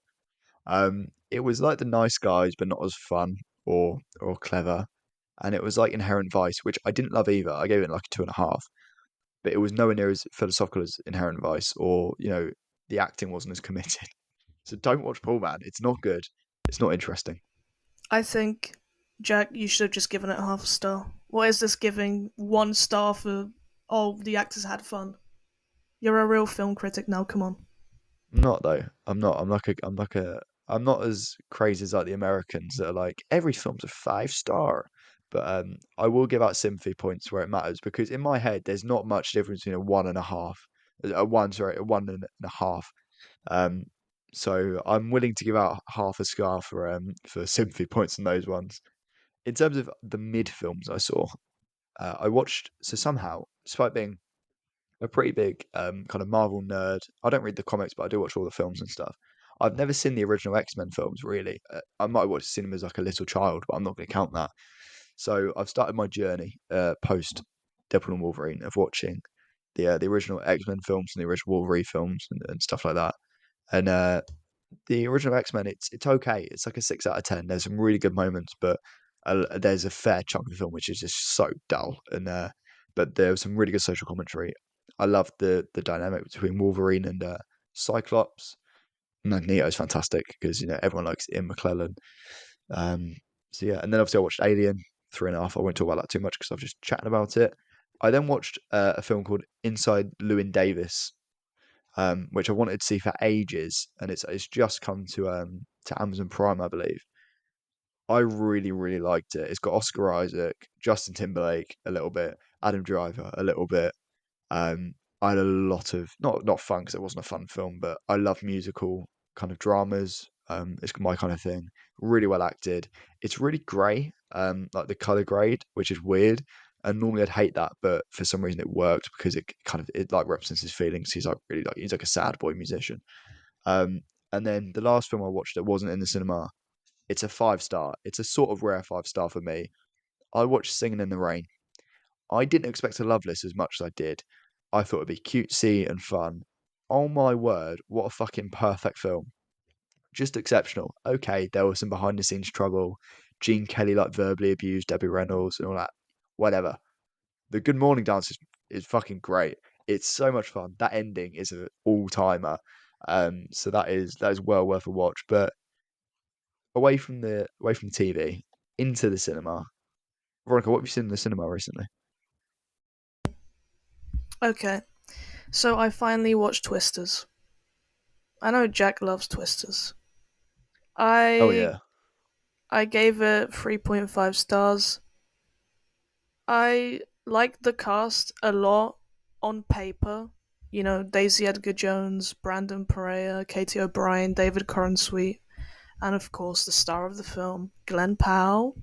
It was like The Nice Guys, but not as fun or clever. And it was like Inherent Vice, which I didn't love either. I gave it like a 2.5, but it was nowhere near as philosophical as Inherent Vice, or the acting wasn't as committed. So don't watch Paul Man. It's not good. It's not interesting. I think, Jack, you should have just given it half a star. What is this giving 1 star for, oh, the actors had fun? You're a real film critic now, come on. I'm not though. I'm not. I'm not as crazy as like the Americans that are like every film's a 5 star. But I will give out sympathy points where it matters because in my head there's not much difference between a 1.5, a 1.5. Um, so I'm willing to give out half a star for sympathy points on those ones. In terms of the mid films I saw, I watched so somehow, despite being a pretty big kind of Marvel nerd. I don't read the comics, but I do watch all the films and stuff. I've never seen the original X-Men films, really. I might have watched cinema as like a little child, but I'm not going to count that. So I've started my journey post Deadpool and Wolverine of watching the original X-Men films and the original Wolverine films and stuff like that. And the original X-Men, it's okay. It's like a 6 out of 10. There's some really good moments, but there's a fair chunk of the film which is just so dull. And but there was some really good social commentary. I loved the dynamic between Wolverine and Cyclops. Magneto is fantastic because everyone likes Ian McClellan. Um, so yeah, and then obviously I watched Alien 3.5. I won't talk about that too much because I've just chatting about it. I then watched a film called Inside Llewyn Davis, which I wanted to see for ages, and it's just come to Amazon Prime, I believe. I really really liked it. It's got Oscar Isaac, Justin Timberlake a little bit, Adam Driver a little bit. I had a lot of not fun because it wasn't a fun film, but I love musical kind of dramas. It's my kind of thing. Really well acted. It's really grey, like the color grade, which is weird. And normally I'd hate that, but for some reason it worked because it like represents his feelings. He's like a sad boy musician. Um, and then the last film I watched that wasn't in the cinema, it's a 5 star. It's a sort of rare 5 star for me. I watched Singing in the Rain. I didn't expect to love this as much as I did. I thought it'd be cutesy and fun. Oh my word, what a fucking perfect film. Just exceptional. Okay, there was some behind the scenes trouble. Gene Kelly like verbally abused Debbie Reynolds and all that. Whatever. The Good Morning dance is fucking great. It's so much fun. That ending is an all timer. So that is well worth a watch. But away from the TV, into the cinema. Veronica, what have you seen in the cinema recently? Okay, so I finally watched Twisters. I know Jack loves Twisters. Oh I yeah. I gave it 3.5 stars. I liked the cast a lot on paper. You know, Daisy Edgar Jones, Brandon Perea, Katie O'Brien, David Corenswet, and of course the star of the film, Glenn Powell.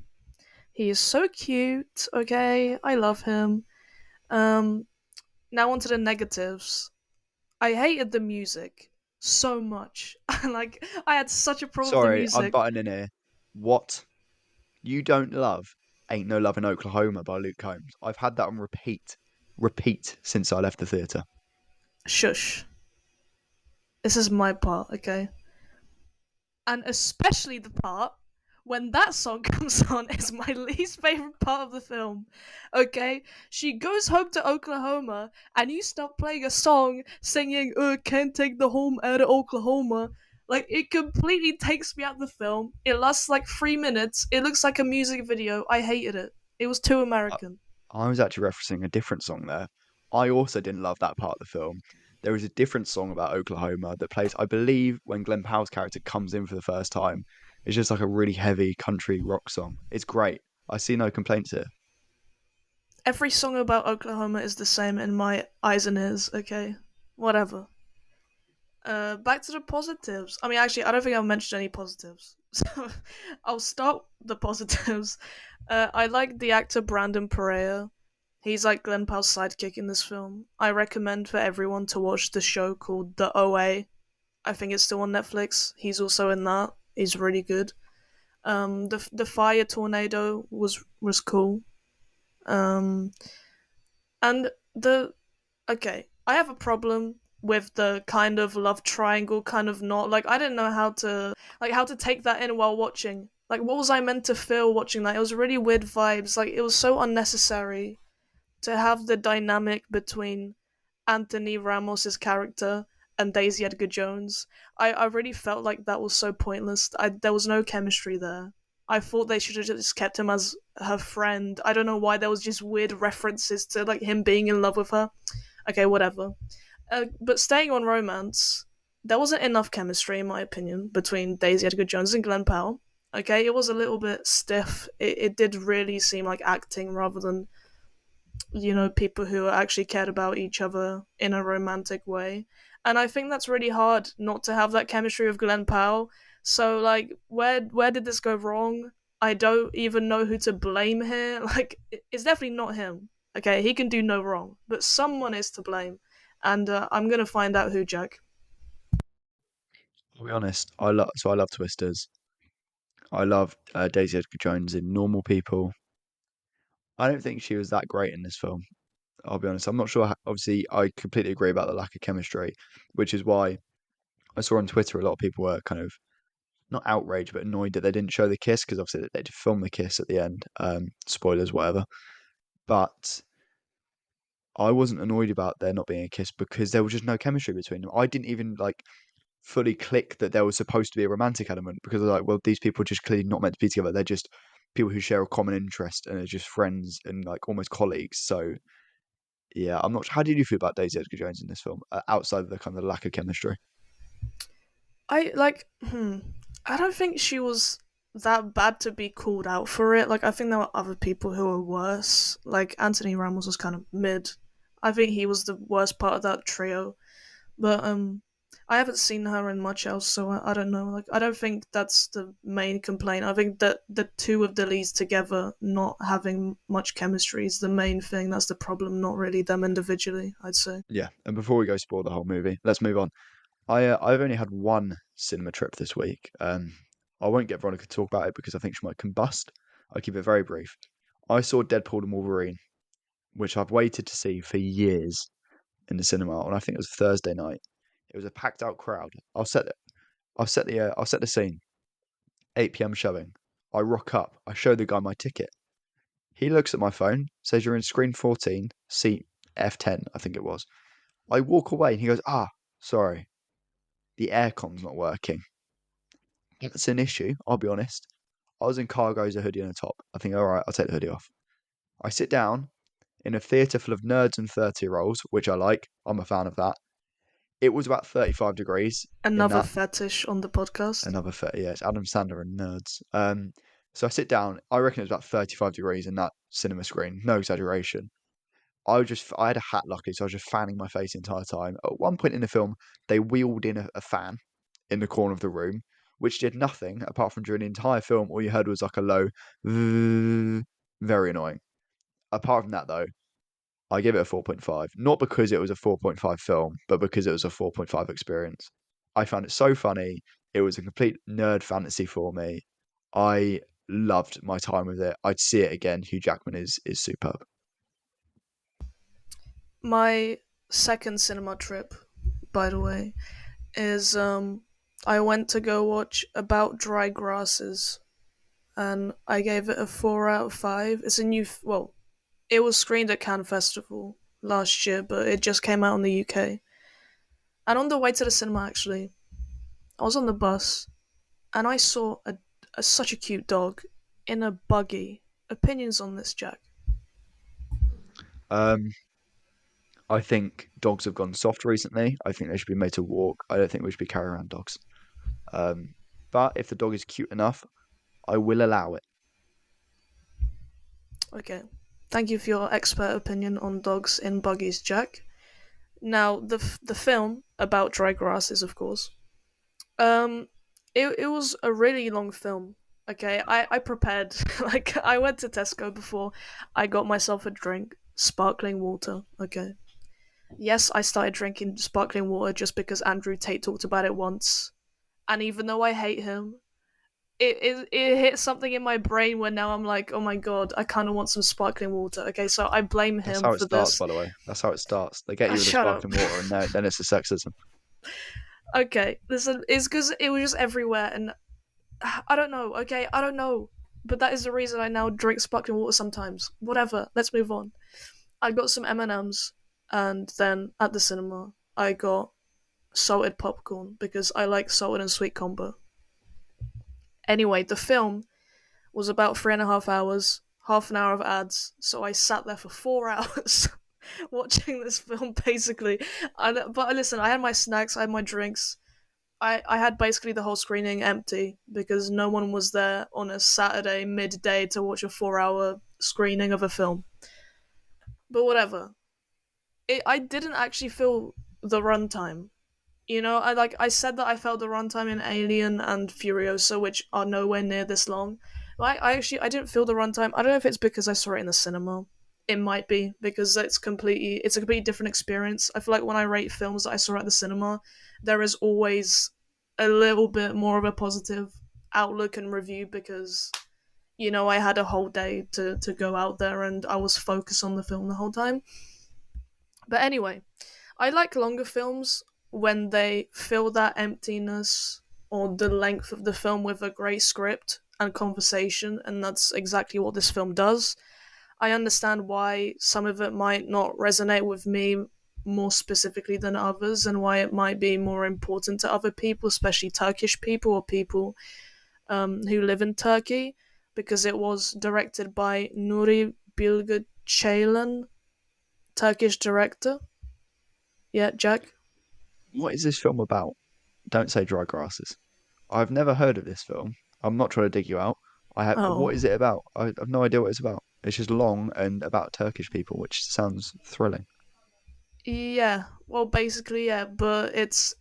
He is so cute, okay? I love him. Um, Now onto the negatives. I hated the music so much. Like, I had such a problem with the Sorry, I'm music. butting in here. What you don't love Ain't No Love in Oklahoma by Luke Combs. I've had that on repeat since I left the theatre. Shush. This is my part, okay? And especially the part when that song comes on, it's my least favorite part of the film. Okay, she goes home to Oklahoma, and you start playing a song singing "Can't Take the Home Out of Oklahoma." Like, it completely takes me out of the film. It lasts like 3 minutes. It looks like a music video. I hated it. It was too American. I was actually referencing a different song there. I also didn't love that part of the film. There is a different song about Oklahoma that plays, I believe, when Glenn Powell's character comes in for the first time. It's just like a really heavy country rock song. It's great. I see no complaints here. Every song about Oklahoma is the same in my eyes and ears. Okay, whatever. Back to the positives. I mean, actually, I don't think I've mentioned any positives. So I'll start the positives. I like the actor Brandon Perea. He's like Glenn Powell's sidekick in this film. I recommend for everyone to watch the show called The OA. I think it's still on Netflix. He's also in that. He's really good. The fire tornado was cool. Um, and the okay, I have a problem with the kind of love triangle, kind of not. Like, I didn't know how to take that in while watching. Like, what was I meant to feel watching that? It was really weird vibes. Like, it was so unnecessary to have the dynamic between Anthony Ramos's character and Daisy Edgar Jones. I really felt like that was so pointless. There was no chemistry there. I thought they should have just kept him as her friend. I don't know why there was just weird references to like him being in love with her. Okay, whatever. But staying on romance, there wasn't enough chemistry, in my opinion, between Daisy Edgar Jones and Glenn Powell. Okay, it was a little bit stiff. It did really seem like acting rather than, people who actually cared about each other in a romantic way. And I think that's really hard not to have that chemistry with Glenn Powell. So, like, where did this go wrong? I don't even know who to blame here. Like, it's definitely not him. Okay, he can do no wrong, but someone is to blame, and I'm gonna find out who, Jack. I'll be honest. I love Twisters. I love Daisy Edgar Jones in Normal People. I don't think she was that great in this film. I'll be honest. I'm not sure. Obviously, I completely agree about the lack of chemistry, which is why I saw on Twitter a lot of people were kind of not outraged but annoyed that they didn't show the kiss because obviously they did film the kiss at the end. Spoilers, whatever. But I wasn't annoyed about there not being a kiss because there was just no chemistry between them. I didn't even like fully click that there was supposed to be a romantic element because I was like, well, these people are just clearly not meant to be together. They're just people who share a common interest and are just friends and like almost colleagues. So yeah, I'm not. How did you feel about Daisy Edgar Jones in this film outside of the kind of lack of chemistry? I like. I don't think she was that bad to be called out for it. Like, I think there were other people who were worse. Like, Anthony Ramos was kind of mid. I think he was the worst part of that trio. But I haven't seen her in much else, so I don't know. Like, I don't think that's the main complaint. I think that the two of the leads together not having much chemistry is the main thing. That's the problem, not really them individually, I'd say. Yeah, and before we go spoil the whole movie, let's move on. I've only had one cinema trip this week. I won't get Veronica to talk about it because I think she might combust. I'll keep it very brief. I saw Deadpool and Wolverine, which I've waited to see for years in the cinema, and I think it was Thursday night. It was a packed out crowd. I'll set the scene. 8 p.m. showing. I rock up. I show the guy my ticket. He looks at my phone, says you're in screen 14, seat F10, I think it was. I walk away and he goes, sorry, the aircon's not working. That's an issue, I'll be honest. I was in cargo's, a hoodie and a top. I think, all right, I'll take the hoodie off. I sit down in a theatre full of nerds and 30-year-olds, which I like. I'm a fan of that. It was about 35 degrees. Another fetish on the podcast. Another 30, yeah, it's Adam Sandler and nerds. So I sit down. I reckon it was about 35 degrees in that cinema screen. No exaggeration. I had a hat lucky, so I was just fanning my face the entire time. At one point in the film, they wheeled in a fan in the corner of the room, which did nothing apart from during the entire film. All you heard was like a low, very annoying. Apart from that, though, I give it a 4.5. Not because it was a 4.5 film, but because it was a 4.5 experience. I found it so funny. It was a complete nerd fantasy for me. I loved my time with it. I'd see it again. Hugh Jackman is superb. My second cinema trip, by the way, is I went to go watch About Dry Grasses. and I gave it a 4 out of 5. It's a well, it was screened at Cannes Festival last year, but it just came out in the UK. And on the way to the cinema, actually, I was on the bus and I saw such a cute dog in a buggy. Opinions on this, Jack? Um, I think dogs have gone soft recently. I think they should be made to walk. I don't think we should be carrying around dogs. Um, but if the dog is cute enough, I will allow it. Okay. Thank you for your expert opinion on dogs in buggies, Jack. Now, the film about dry grasses, of course. It was a really long film. Okay, I prepared. Like, I went to Tesco before I got myself a drink, sparkling water. Okay. Yes, I started drinking sparkling water just because Andrew Tate talked about it once. And even though I hate him, it hit something in my brain where now I'm like, oh my god, I kind of want some sparkling water. Okay, so I blame That's him how it for starts, this. by the way. That's how it starts. They get you with the Shut up. sparkling water, and then it's the sexism. Okay, listen, it's because it was just everywhere, and I don't know. Okay, I don't know, but that is the reason I now drink sparkling water sometimes. Whatever. Let's move on. I got some M&Ms, and then at the cinema I got salted popcorn because I like salted and sweet combo. Anyway, the film was about 3.5 hours, half an hour of ads, so I sat there for 4 hours watching this film basically. But listen, I had my snacks, I had my drinks. I had basically the whole screening empty because no one was there on a Saturday midday to watch a 4 hour screening of a film. But whatever. I didn't actually feel the runtime. You know, I said that I felt the runtime in Alien and Furiosa, which are nowhere near this long. I didn't feel the runtime. I don't know if it's because I saw it in the cinema. It might be because it's a completely different experience. I feel like when I rate films that I saw at the cinema, there is always a little bit more of a positive outlook and review because I had a whole day to go out there and I was focused on the film the whole time. But anyway, I like longer films when they fill that emptiness or the length of the film with a great script and conversation, and that's exactly what this film does. I understand why some of it might not resonate with me more specifically than others, and why it might be more important to other people, especially Turkish people or people who live in Turkey, because it was directed by Nuri Bilge Ceylan, Turkish director. Yeah, Jack? What is this film about? Don't say dry grasses. I've never heard of this film. I'm not trying to dig you out. I have. What Oh. is it about? I have no idea what it's about. It's just long and about Turkish people, which sounds thrilling. Yeah, well, basically, yeah, but it's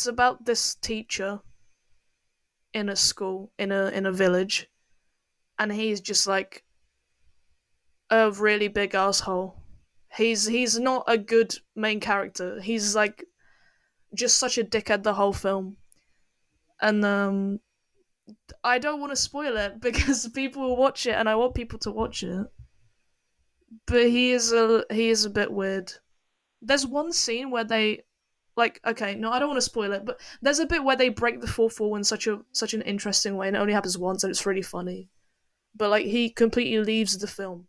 about this teacher in a school in a village, and he's just like a really big asshole. He's not a good main character. He's like just such a dickhead the whole film, and I don't want to spoil it because people will watch it, and I want people to watch it. But he is a bit weird. There's one scene where they okay, no, I don't want to spoil it, but there's a bit where they break the fourth wall in such an interesting way, and it only happens once, and it's really funny. But like he completely leaves the film.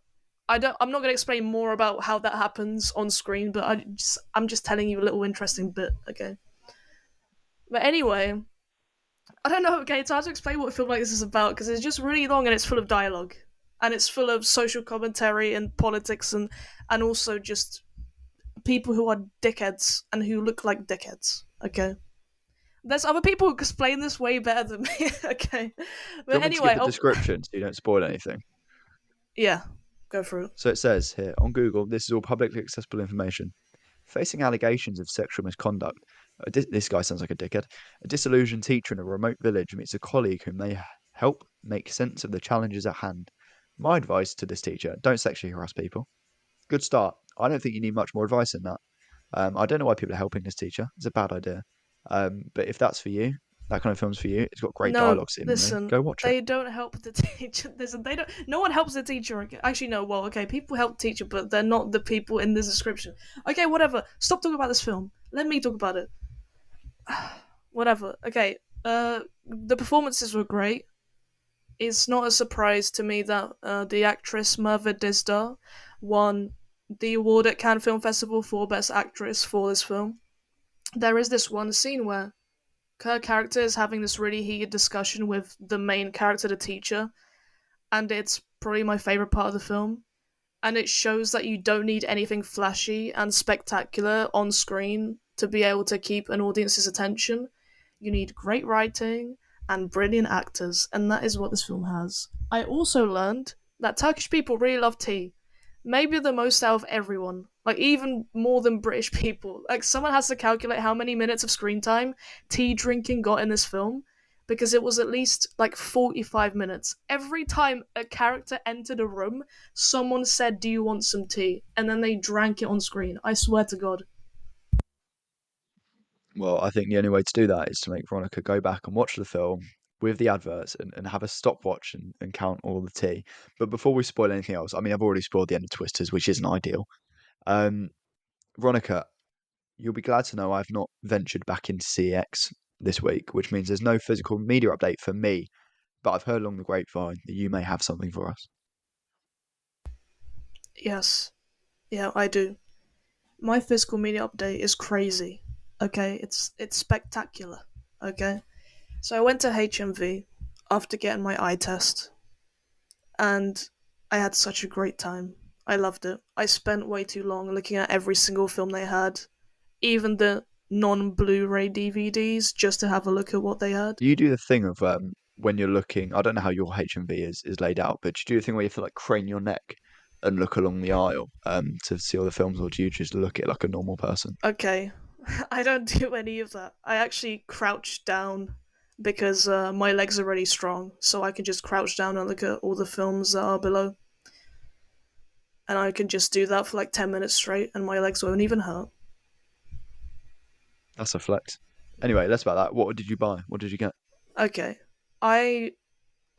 I'm not gonna explain more about how that happens on screen, but I'm just telling you a little interesting bit, okay? But anyway, I don't know. Okay, it's hard to explain what a film like this is about because it's just really long and it's full of dialogue, and it's full of social commentary and politics and also just people who are dickheads and who look like dickheads. Okay, there's other people who explain this way better than me. Okay, Do you but want me to give anyway, the description so you don't spoil anything? yeah, go for it. So it says here on Google, this is all publicly accessible information. Facing allegations of sexual misconduct, this guy sounds like a dickhead. A disillusioned teacher in a remote village meets a colleague who may help make sense of the challenges at hand. My advice to this teacher: don't sexually harass people. Good start. I don't think you need much more advice than that. I don't know why people are helping this teacher. It's a bad idea. But if that's for you, that kind of film's for you. It's got great No, dialogue seemingly. listen, Go watch it. they don't help the teacher. Listen, they don't. No one helps the teacher. Actually, no. Well, okay, people help the teacher, but they're not the people in the description. Okay, whatever. Stop talking about this film. Let me talk about it. Whatever. Okay. The performances were great. it's not a surprise to me that the actress Merve Dizdar won the award at Cannes Film Festival for Best Actress for this film. There is this one scene where her character is having this really heated discussion with the main character, the teacher, and it's probably my favorite part of the film. And it shows that you don't need anything flashy and spectacular on screen to be able to keep an audience's attention. You need great writing and brilliant actors, and that is what this film has. I also learned that Turkish people really love tea. Maybe the most out of everyone. Like, even more than British people. Like, someone has to calculate how many minutes of screen time tea drinking got in this film, because it was at least like 45 minutes. Every time a character entered a room, someone said, "Do you want some tea?" And then they drank it on screen. I swear to God. Well, I think the only way to do that is to make Veronica go back and watch the film with the adverts and have a stopwatch and count all the tea. But before we spoil anything else, I mean, I've already spoiled the end of Twisters, which isn't ideal. Um, Veronica, you'll be glad to know I've not ventured back into CX this week, which means there's no physical media update for me. But I've heard along the grapevine that you may have something for us. Yes. Yeah, I do. My physical media update is crazy. Okay, it's spectacular. Okay, so I went to HMV after getting my eye test, and I had such a great time. I loved it. I spent way too long looking at every single film they had, even the non-Blu-ray DVDs, just to have a look at what they had. Do you do the thing of when you're looking? I don't know how your HMV is laid out, but do you do the thing where you have to like crane your neck and look along the aisle to see all the films, or do you just look at it like a normal person? Okay, I don't do any of that. I actually crouch down because my legs are really strong, so I can just crouch down and look at all the films that are below. And I can just do that for like 10 minutes straight, and my legs won't even hurt. That's a flex. Anyway, less about that. What did you buy? What did you get? Okay, I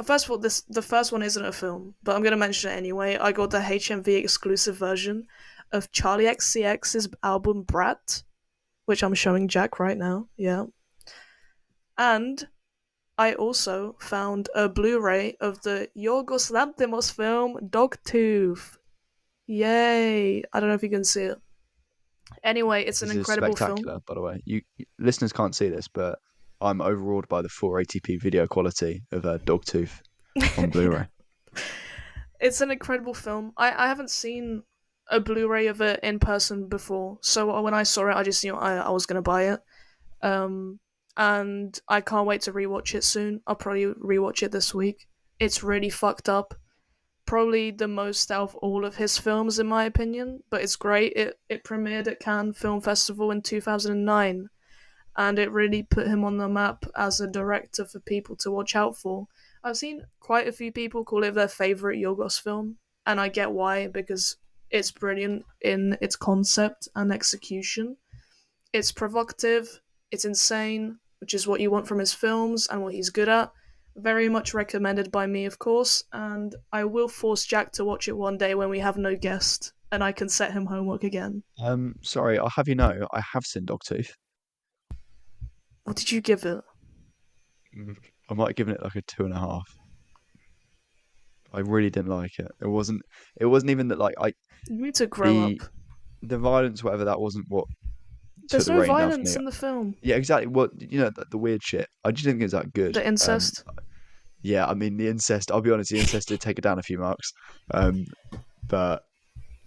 first of all, the first one isn't a film, but I'm gonna mention it anyway. I got the HMV exclusive version of Charlie XCX's album Brat, which I'm showing Jack right now. Yeah, and I also found a Blu-ray of the Yorgos Lanthimos film Dogtooth. Yay! I don't know if you can see it. Anyway, it's an This is incredible film. spectacular, by the way. Listeners can't see this, but I'm overawed by the 480p video quality of Dogtooth on Blu-ray. It's an incredible film. I haven't seen a Blu-ray of it in person before, so when I saw it, I just knew I was gonna buy it. And I can't wait to rewatch it soon. I'll probably rewatch it this week. It's really fucked up. Probably the most out of all of his films, in my opinion, but it's great. It premiered at Cannes Film Festival in 2009, and it really put him on the map as a director for people to watch out for. I've seen quite a few people call it their favourite Yorgos film, and I get why, because it's brilliant in its concept and execution. It's provocative, it's insane, which is what you want from his films and what he's good at. Very much recommended by me, of course, and I will force Jack to watch it one day when we have no guest, and I can set him homework again. Sorry, I'll have you know, I have seen Dogtooth. What did you give it? I might have given it like a 2.5. I really didn't like it. It wasn't even that like You need to grow up. the violence, whatever, that wasn't what There's took the no rating down for violence me. in the film. Yeah, exactly. What the weird shit. I just didn't think it was that good. The incest. Yeah, I mean the incest. I'll be honest, the incest did take it down a few marks. But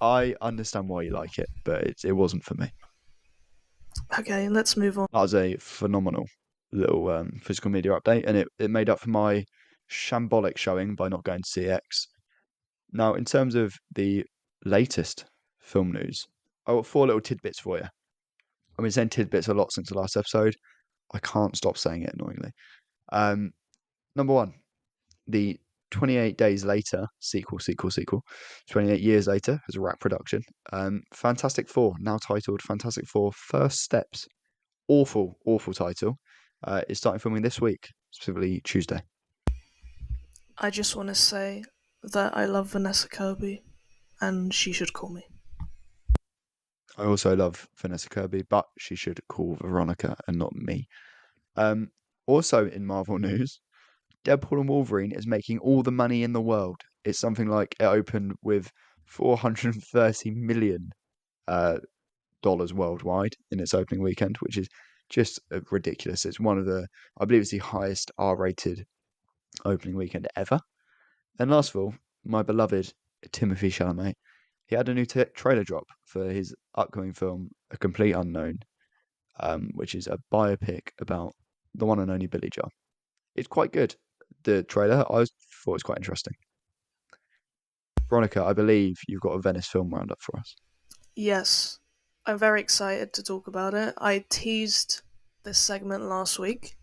I understand why you like it, but it wasn't for me. Okay, let's move on. That was a phenomenal little physical media update, and it made up for my shambolic showing by not going to CX. Now, in terms of the latest film news, I got 4 little tidbits for you. I've been saying tidbits a lot since the last episode. I can't stop saying it annoyingly. Number 1, the 28 Days Later sequel, 28 years later, as a wrap production. Fantastic Four, now titled Fantastic Four First Steps. Awful title. Is starting filming this week, specifically Tuesday. I just want to say that I love Vanessa Kirby, and she should call me. I also love Vanessa Kirby, but she should call Veronica and not me. Also in Marvel news, Deadpool and Wolverine is making all the money in the world. It's something like it opened with $430 million dollars worldwide in its opening weekend, which is just ridiculous. It's one of the, I believe it's the highest R-rated opening weekend ever. And last of all, my beloved Timothée Chalamet, he had a new trailer drop for his upcoming film, A Complete Unknown, which is a biopic about the one and only Billy Joel. It's quite good. The trailer, I thought it was quite interesting. Veronica, I believe you've got a Venice film roundup for us. Yes, I'm very excited to talk about it. I teased this segment last week.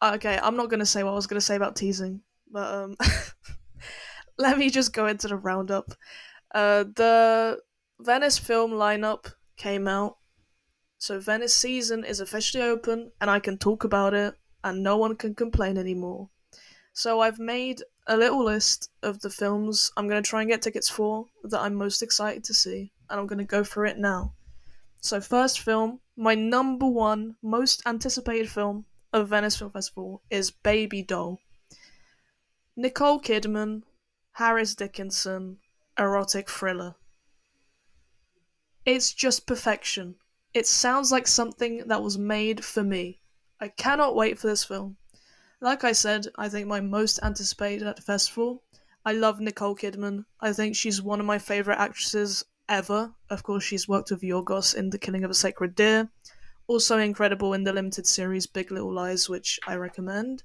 Okay, I'm not going to say what I was going to say about teasing, but let me just go into the roundup. The Venice film lineup came out, so Venice season is officially open, and I can talk about it, and no one can complain anymore. So I've made a little list of the films I'm going to try and get tickets for that I'm most excited to see, and I'm going to go through it now. So first film, my number one most anticipated film of Venice Film Festival is Baby Doll. Nicole Kidman, Harris Dickinson, erotic thriller. It's just perfection. It sounds like something that was made for me. I cannot wait for this film. Like I said, I think my most anticipated at the festival. I love Nicole Kidman. I think she's one of my favourite actresses ever. Of course, she's worked with Yorgos in The Killing of a Sacred Deer. Also incredible in the limited series Big Little Lies, which I recommend.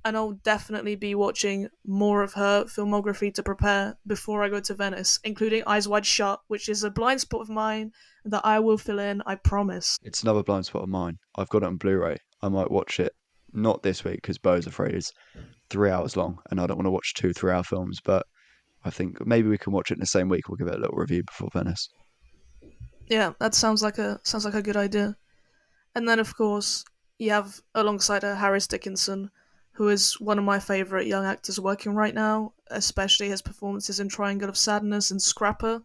And I'll definitely be watching more of her filmography to prepare before I go to Venice, including Eyes Wide Shut, which is a blind spot of mine that I will fill in, I promise. It's another blind spot of mine. I've got it on Blu-ray. I might watch it, not this week because Bo's afraid it's 3 hours long and I don't want to watch 2 3-hour films, but I think maybe we can watch it in the same week. We'll give it a little review before Venice. Yeah, that sounds like a good idea. And then of course you have alongside her Harris Dickinson, who is one of my favourite young actors working right now, especially his performances in Triangle of Sadness and Scrapper.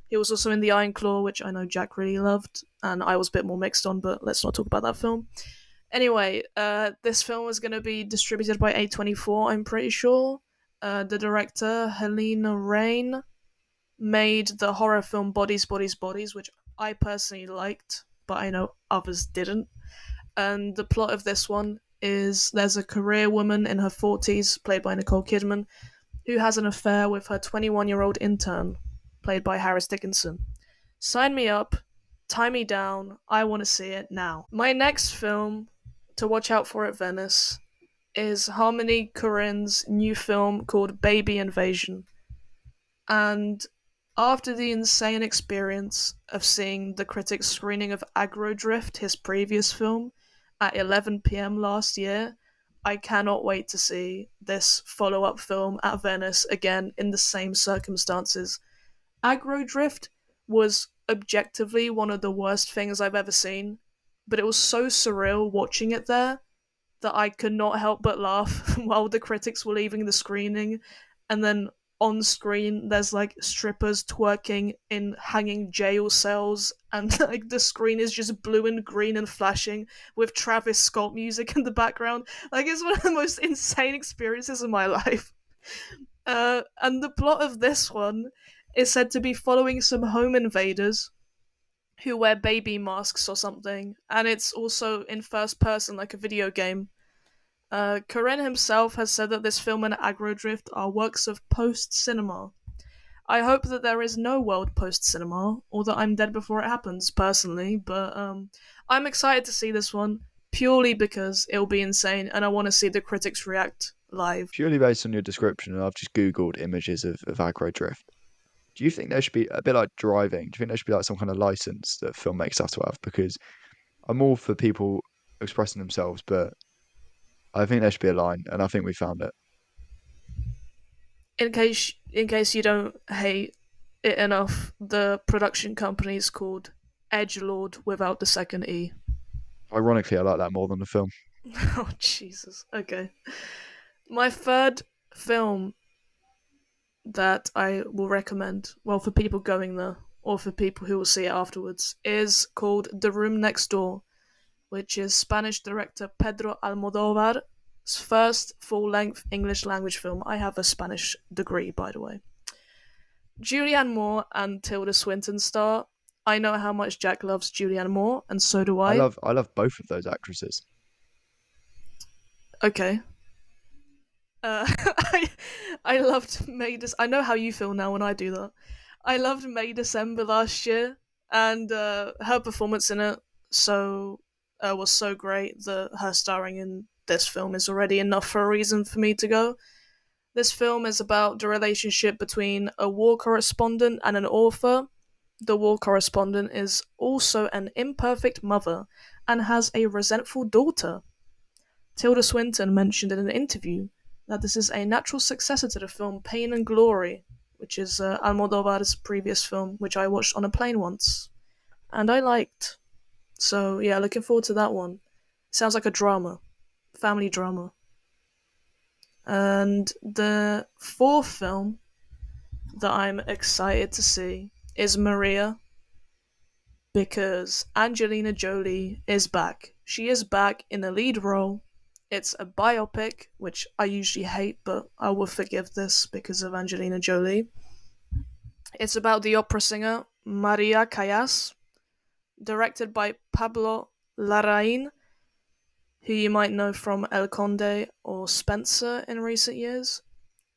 He was also in The Iron Claw, which I know Jack really loved, and I was a bit more mixed on, but let's not talk about that film. Anyway, this film is going to be distributed by A24, I'm pretty sure. The director, Helena Rain, made the horror film Bodies, Bodies, Bodies, which I personally liked, but I know others didn't. And the plot of this one is there's a career woman in her 40s, played by Nicole Kidman, who has an affair with her 21-year-old intern, played by Harris Dickinson. Sign me up, tie me down, I want to see it now. My next film to watch out for at Venice is Harmony Korine's new film called Baby Invasion. And after the insane experience of seeing the critics' screening of Aggro Drift, his previous film, at 11 p.m. last year, I cannot wait to see this follow-up film at Venice again in the same circumstances. Aggro Drift was objectively one of the worst things I've ever seen, but it was so surreal watching it there that I could not help but laugh while the critics were leaving the screening, and then on screen there's like strippers twerking in hanging jail cells, and like the screen is just blue and green and flashing with Travis Scott music in the background. Like, it's one of the most insane experiences of my life. And the plot of this one is said to be following some home invaders who wear baby masks or something, and it's also in first person like a video game. Corinne himself has said that this film and Aggro Drift are works of post-cinema. I hope that there is no world post-cinema, or that I'm dead before it happens, personally, but I'm excited to see this one, purely because it'll be insane, and I want to see the critics react live. Purely based on your description, and I've just Googled images of Aggro Drift. Do you think there should be, a bit like driving, do you think there should be like some kind of license that filmmakers have to have? Because I'm all for people expressing themselves, but I think there should be a line, and I think we found it. In case you don't hate it enough, the production company is called Edgelord without the second E. Ironically, I like that more than the film. Oh, Jesus. Okay. My third film that I will recommend, well, for people going there, or for people who will see it afterwards, is called The Room Next Door, which is Spanish director Pedro Almodovar, first full-length English language film. I have a Spanish degree, by the way. Julianne Moore and Tilda Swinton star. I know how much Jack loves Julianne Moore, and so do I I. love both of those actresses. Okay. I loved May. I know how you feel now when I do that. I loved May December last year, and her performance in it was so great that her starring in this film is already enough for a reason for me to go. This film is about the relationship between a war correspondent and an author. The war correspondent is also an imperfect mother and has a resentful daughter. Tilda Swinton mentioned in an interview that this is a natural successor to the film Pain and Glory, which is Almodovar's previous film, which I watched on a plane once, and I liked. So yeah, looking forward to that one. Sounds like a drama, family drama. And the fourth film that I'm excited to see is Maria, because Angelina Jolie is back. She is back in a lead role. It's a biopic, which I usually hate, but I will forgive this because of Angelina Jolie. It's about the opera singer Maria Callas, directed by Pablo Larraín, who you might know from El Conde or Spencer in recent years.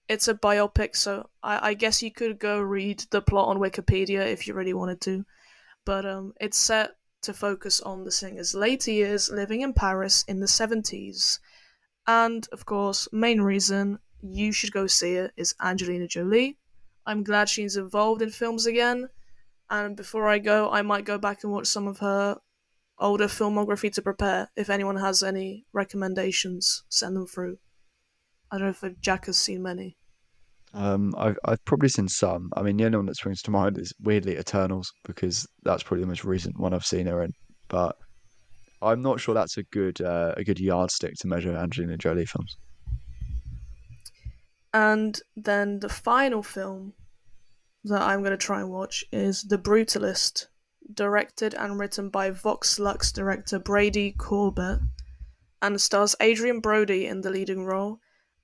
It's a biopic, so I guess you could go read the plot on Wikipedia if you really wanted to. But it's set to focus on the singer's later years living in Paris in the 70s. And, of course, main reason you should go see it is Angelina Jolie. I'm glad she's involved in films again. And before I go, I might go back and watch some of her older filmography to prepare. If anyone has any recommendations, send them through. I don't know if Jack has seen many. I've probably seen some. I mean, the only one that springs to mind is weirdly Eternals, because that's probably the most recent one I've seen her in. But I'm not sure that's a good yardstick to measure Angelina Jolie films. And then the final film that I'm going to try and watch is The Brutalist, directed and written by Vox Lux director Brady Corbett, and stars Adrian Brody in the leading role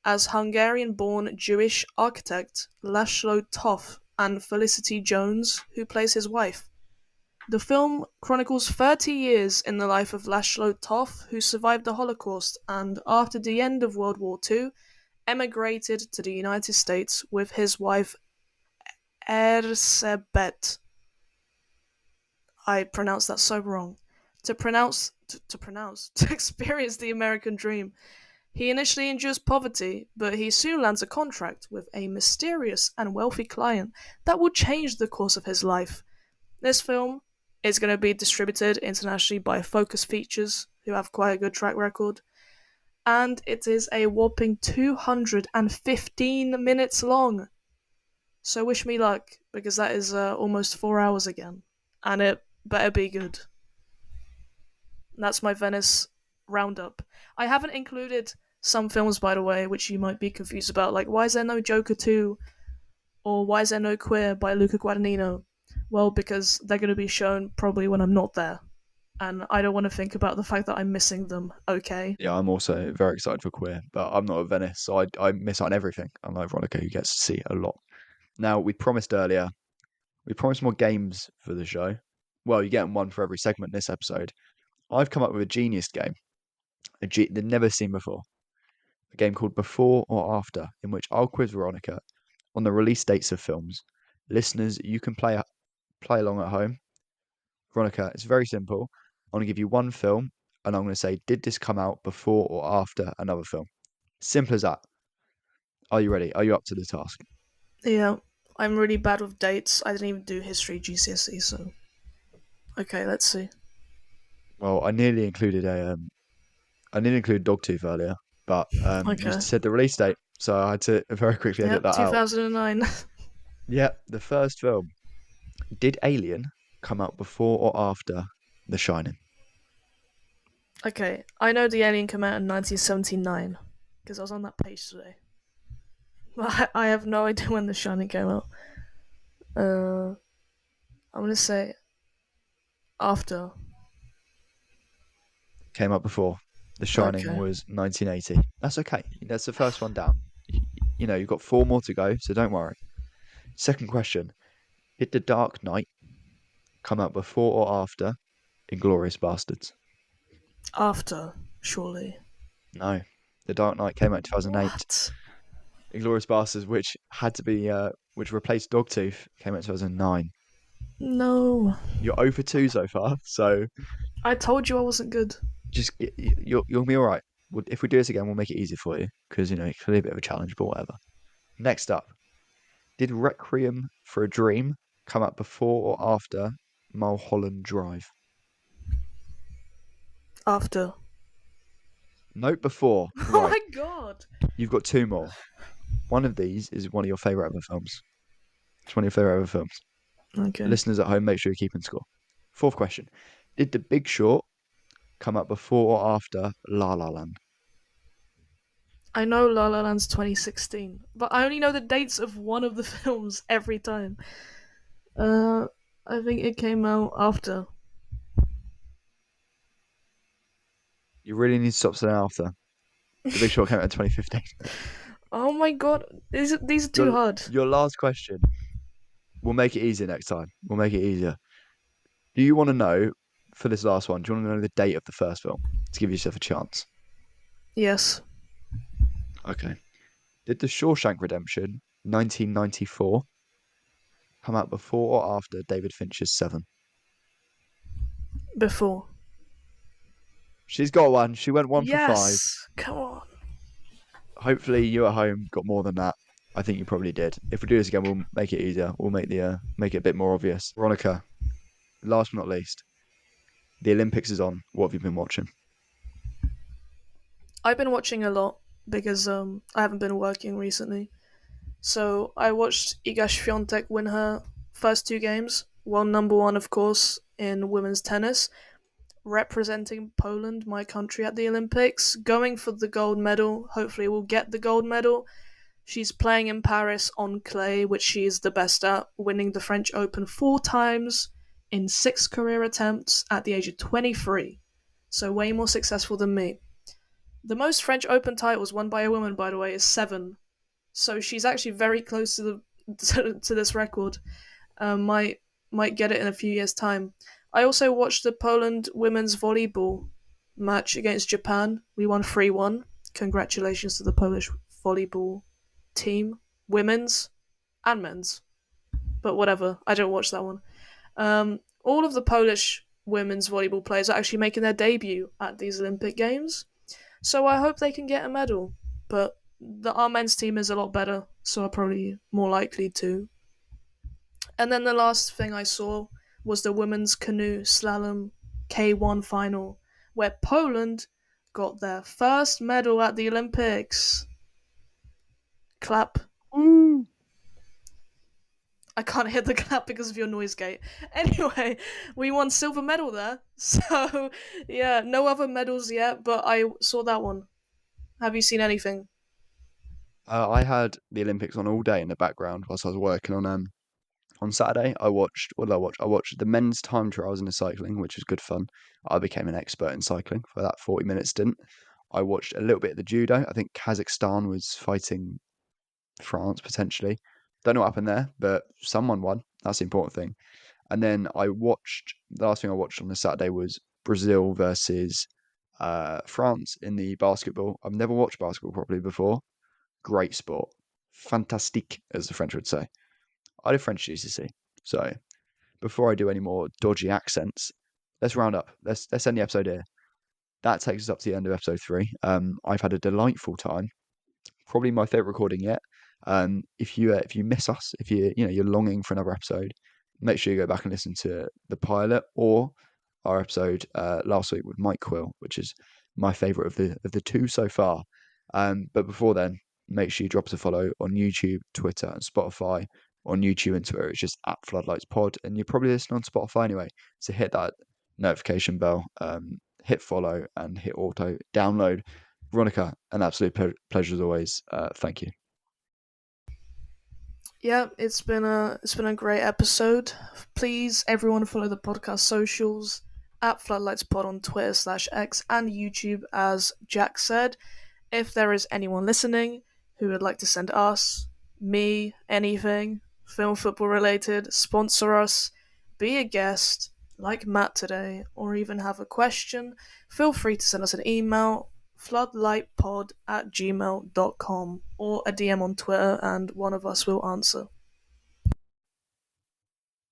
as Hungarian-born Jewish architect Laszlo Toff and Felicity Jones, who plays his wife. The film chronicles 30 years in the life of Laszlo Toff, who survived the Holocaust and, after the end of World War II, emigrated to the United States with his wife Erzsébet. I pronounced that so wrong. To experience the American dream. He initially endures poverty, but he soon lands a contract with a mysterious and wealthy client that will change the course of his life. This film is going to be distributed internationally by Focus Features, who have quite a good track record, and it is a whopping 215 minutes long. So wish me luck, because that is almost 4 hours again, and it better be good. That's my Venice roundup. I haven't included some films, by the way, which you might be confused about, like why is there no Joker 2, or why is there no Queer by Luca Guadagnino? Well, because they're going to be shown probably when I'm not there, and I don't want to think about the fact that I'm missing them, okay? Yeah, I'm also very excited for Queer, but I'm not at Venice, so I miss out on everything. Unlike Veronica, who gets to see a lot. Now, we promised more games for the show. Well, you're getting one for every segment in this episode. I've come up with a genius game, they've never seen before. A game called Before or After, in which I'll quiz Veronica on the release dates of films. Listeners, you can play along at home. Veronica, it's very simple. I'm going to give you one film, and I'm going to say, did this come out before or after another film? Simple as that. Are you ready? Are you up to the task? Yeah, I'm really bad with dates. I didn't even do history GCSE, so... Okay, let's see. Well, I nearly included Dogtooth earlier, but you Okay. said the release date, so I had to very quickly edit Yep, that out. 2009. Yeah, the first film. Did Alien come out before or after The Shining? Okay, I know The Alien came out in 1979, because I was on that page today. But I have no idea when The Shining came out. I'm gonna say after. Came out before. The Shining Okay. was 1980. That's okay. That's the first one down. You've got 4 more to go, so don't worry. Second question. Did The Dark Knight come out before or after Inglourious Bastards? After, surely. No. The Dark Knight came out in 2008. What? Inglourious Bastards, which replaced Dogtooth, came out in 2009. No. You're 0 for 2 so far, so I told you I wasn't good. just you'll be all right. If we do this again, we'll make it easy for you because it could be a bit of a challenge, but whatever. Next up, did Requiem for a Dream come out before or after Mulholland Drive? After. Note before. Oh Right, my god. you've got 2 more. One of these is one of your favourite ever films. It's one of your favourite ever films. Okay. Listeners at home, make sure you're keeping score. Fourth question. Did The Big Short come out before or after La La Land? I know La La Land's 2016, but I only know the dates of one of the films every time. I think it came out after. You really need to stop saying after. The Big Short came out in 2015. Oh my god, these are too hard. Your last question. We'll make it easier next time. We'll make it easier. Do you want to know, for this last one, do you want to know the date of the first film to give yourself a chance? Yes. Okay. Did The Shawshank Redemption, 1994, come out before or after David Fincher's Seven? Before. She's got one. She went 1 for 5. Yes. Come on. Hopefully you at home got more than that. I think you probably did. If we do this again, we'll make it easier. We'll make it a bit more obvious. Veronica, last but not least, the Olympics is on. What have you been watching? I've been watching a lot because I haven't been working recently. So I watched Iga Świątek win her first 2 games. Well, number 1, of course, in women's tennis, representing Poland, my country, at the Olympics, going for the gold medal. Hopefully, we'll get the gold medal. She's playing in Paris on clay, which she is the best at, winning the French Open 4 times in 6 career attempts at the age of 23. So way more successful than me. The most French Open titles won by a woman, by the way, is 7. So she's actually very close to to this record. Might get it in a few years' time. I also watched the Poland women's volleyball match against Japan. We won 3-1. Congratulations to the Polish volleyball team, women's and men's. But whatever, I don't watch that one. All of the Polish women's volleyball players are actually making their debut at these Olympic Games. So I hope they can get a medal. But our men's team is a lot better, so I'm probably more likely to. And then the last thing I saw was the women's canoe slalom K1 final, where Poland got their first medal at the Olympics. Clap. Woo! I can't hit the clap because of your noise gate. Anyway, we won silver medal there. So, yeah, no other medals yet, but I saw that one. Have you seen anything? I had the Olympics on all day in the background whilst I was working on Saturday. What did I watch? I watched the men's time trials in the cycling, which was good fun. I became an expert in cycling for that 40-minute stint. I watched a little bit of the judo. I think Kazakhstan was fighting France potentially. Don't know what happened there, but someone won. That's the important thing. And then the last thing I watched on the Saturday was Brazil versus France in the basketball. I've never watched basketball properly before. Great sport. Fantastique, as the French would say. I did French GCSE. So before I do any more dodgy accents, let's round up. Let's end the episode here. That takes us up to the end of episode 3. I've had a delightful time. Probably my favourite recording yet. If you miss us, if you're longing for another episode, make sure you go back and listen to the pilot or our episode last week with Mike Quill, which is my favourite of the 2 so far. But before then, make sure you drop us a follow on YouTube, Twitter, and Spotify. On YouTube and Twitter, it's just at Floodlights Pod, and you're probably listening on Spotify anyway. So hit that notification bell, hit follow, and hit auto download. Veronika, an absolute pleasure as always. Thank you. Yeah, it's been a great episode. Please, everyone, follow the podcast socials at FloodlightsPod on Twitter/X and YouTube, as Jack said. If there is anyone listening who would like to send us, me, anything, film football related, sponsor us, be a guest, like Matt today, or even have a question, feel free to send us an email, floodlightpod@gmail.com, or a DM on Twitter, and one of us will answer.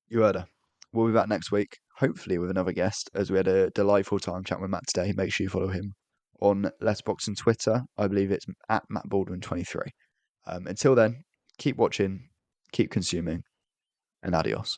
You heard her. We'll be back next week, hopefully with another guest, as we had a delightful time chatting with Matt today. Make sure you follow him on Letterboxd and Twitter. I believe it's at Matt Baldwin 23. Until then, keep watching, keep consuming, and adios.